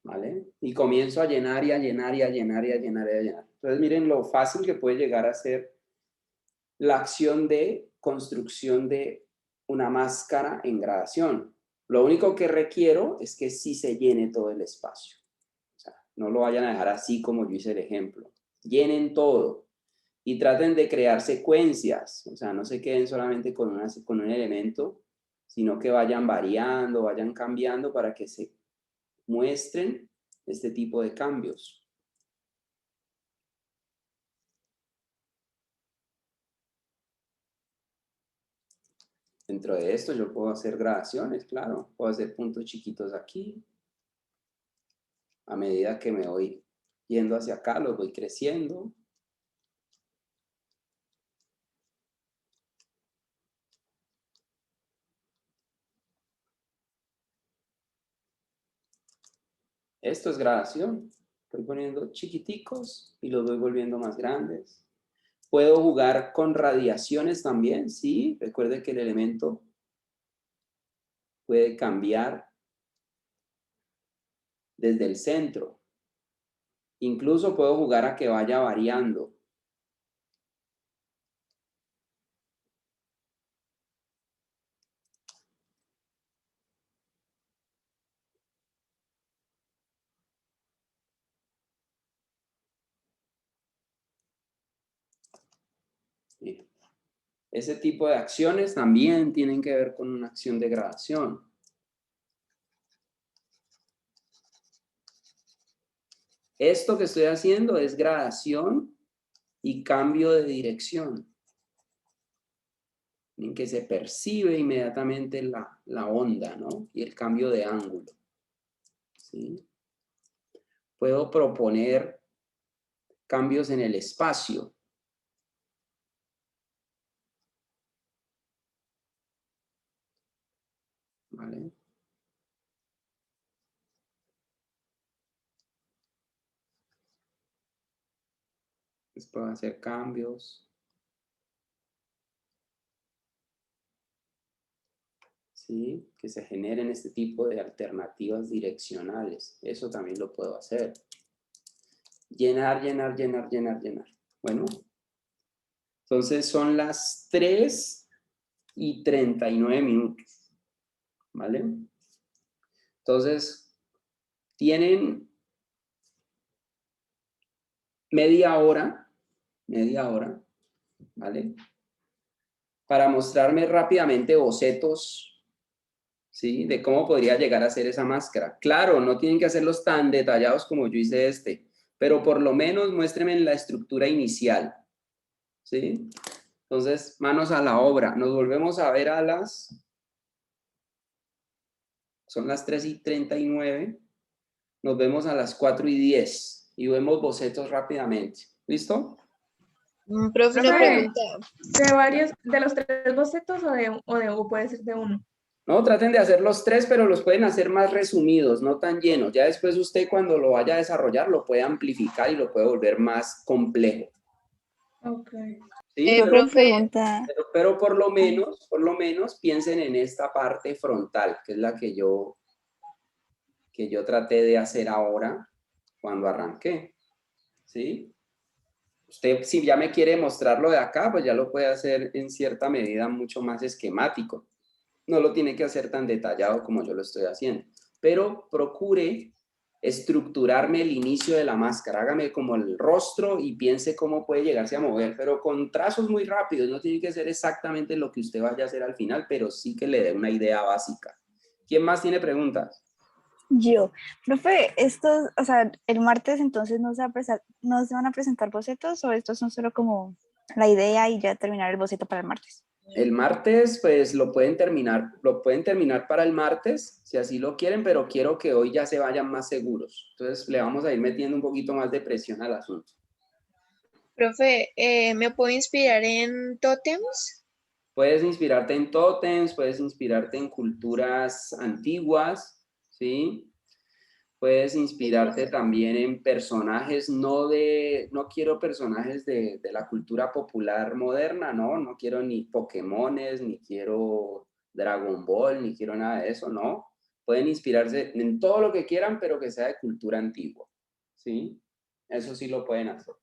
¿Vale? Y comienzo a llenar y a llenar y a llenar y a llenar y a llenar. Entonces miren lo fácil que puede llegar a ser la acción de construcción de una máscara en gradación. Lo único que requiero es que sí se llene todo el espacio. O sea, no lo vayan a dejar así como yo hice el ejemplo. Llenen todo y traten de crear secuencias. O sea, no se queden solamente con un elemento, sino que vayan variando, vayan cambiando para que se muestren este tipo de cambios. Dentro de esto yo puedo hacer gradaciones, claro. Puedo hacer puntos chiquitos aquí. A medida que me voy yendo hacia acá, los voy creciendo. Esto es gradación. Estoy poniendo chiquiticos y los voy volviendo más grandes. Puedo jugar con radiaciones también, sí. Recuerde que el elemento puede cambiar desde el centro. Incluso puedo jugar a que vaya variando. Sí. Ese tipo de acciones también tienen que ver con una acción de gradación. Esto que estoy haciendo es gradación y cambio de dirección, en que se percibe inmediatamente la onda, ¿no? Y el cambio de ángulo, ¿sí? Puedo proponer cambios en el espacio. ¿Vale? Entonces puedo hacer cambios. ¿sí? Que se generen este tipo de alternativas direccionales. Eso también lo puedo hacer. Llenar, llenar, llenar, llenar, llenar. Bueno, entonces son las 3:39 minutos, ¿vale? Entonces, tienen media hora, ¿vale? Para mostrarme rápidamente bocetos, ¿sí? De cómo podría llegar a ser esa máscara. Claro, no tienen que hacerlos tan detallados como yo hice pero por lo menos muéstrenme la estructura inicial, ¿sí? Entonces, manos a la obra. Nos volvemos a ver son las 3:39. Nos vemos a las 4:10 y vemos bocetos rápidamente. ¿Listo? Profe, una Profe, pregunta. de los 3 bocetos o puede ser de uno? No, traten de hacer los 3, pero los pueden hacer más resumidos, no tan llenos. Ya después usted cuando lo vaya a desarrollar lo puede amplificar y lo puede volver más complejo. Ok. ¿Sí? Profe, Pero por lo menos piensen en esta parte frontal, que es la que yo traté de hacer ahora cuando arranqué. ¿Sí? Usted, si ya me quiere mostrarlo de acá, pues ya lo puede hacer en cierta medida mucho más esquemático. No lo tiene que hacer tan detallado como yo lo estoy haciendo. Pero procure estructurarme el inicio de la máscara. Hágame como el rostro y piense cómo puede llegarse a mover, pero con trazos muy rápidos. No tiene que ser exactamente lo que usted vaya a hacer al final, pero sí que le dé una idea básica. ¿Quién más tiene preguntas? Yo, profe, estos, o sea, el martes entonces no se van a presentar bocetos o estos son solo como la idea y ya terminar el boceto para el martes. El martes, pues lo pueden terminar para el martes, si así lo quieren, pero quiero que hoy ya se vayan más seguros. Entonces le vamos a ir metiendo un poquito más de presión al asunto. profe, ¿me puedo inspirar en tótems? Puedes inspirarte en tótems, puedes inspirarte en culturas antiguas, ¿sí? Puedes inspirarte también en personajes, no quiero personajes de la cultura popular moderna, no quiero ni Pokémones, ni quiero Dragon Ball, ni quiero nada de eso, no. Pueden inspirarse en todo lo que quieran, pero que sea de cultura antigua, ¿sí? Eso sí lo pueden hacer.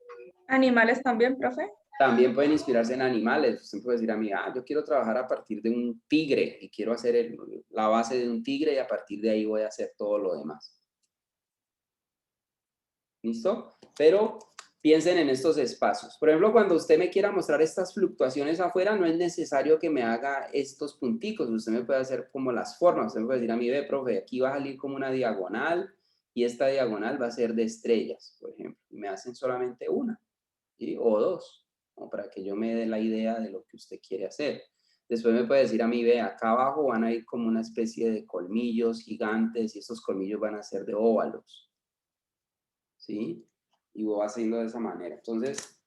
¿Animales también, profe? También pueden inspirarse en animales. Usted puede decir a mí, yo quiero trabajar a partir de un tigre y quiero hacer la base de un tigre y a partir de ahí voy a hacer todo lo demás. ¿Listo? Pero piensen en estos espacios. Por ejemplo, cuando usted me quiera mostrar estas fluctuaciones afuera, no es necesario que me haga estos punticos. Usted me puede hacer como las formas. Usted me puede decir a mí, ve, profe, aquí va a salir como una diagonal y esta diagonal va a ser de estrellas, por ejemplo. Y me hacen solamente una, ¿sí? O dos, como para que yo me dé la idea de lo que usted quiere hacer. Después me puede decir a mí, ve, acá abajo van a ir como una especie de colmillos gigantes y estos colmillos van a ser de óvalos. ¿Sí? Y voy haciendo de esa manera. Entonces,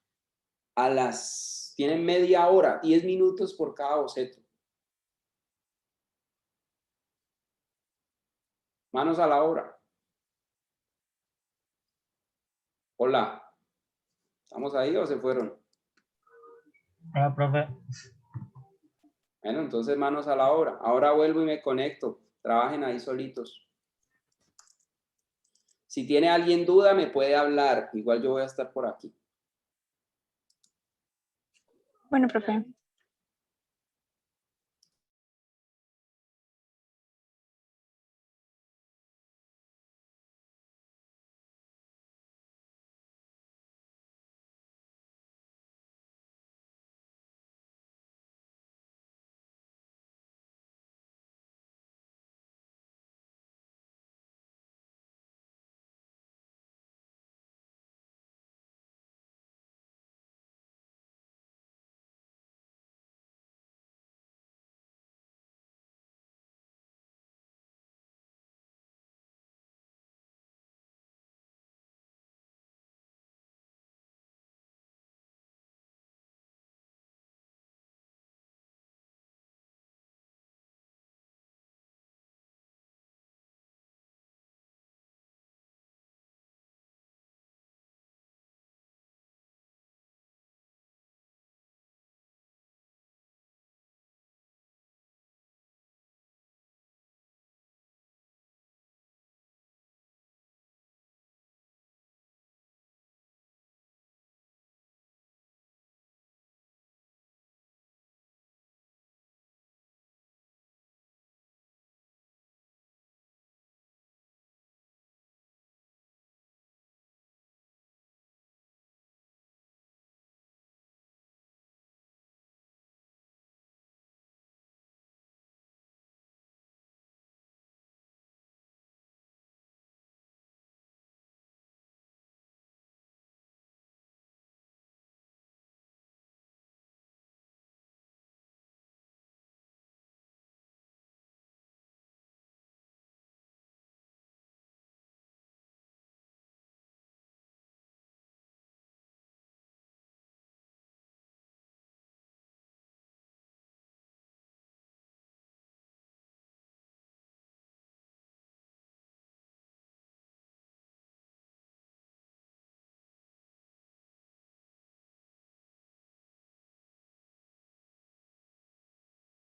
tienen media hora, 10 minutos por cada boceto. Manos a la obra. Hola. ¿Estamos ahí o se fueron? Hola, profe. Bueno, entonces manos a la obra. Ahora vuelvo y me conecto. Trabajen ahí solitos. Si tiene alguien duda, me puede hablar. Igual yo voy a estar por aquí. Bueno, profe.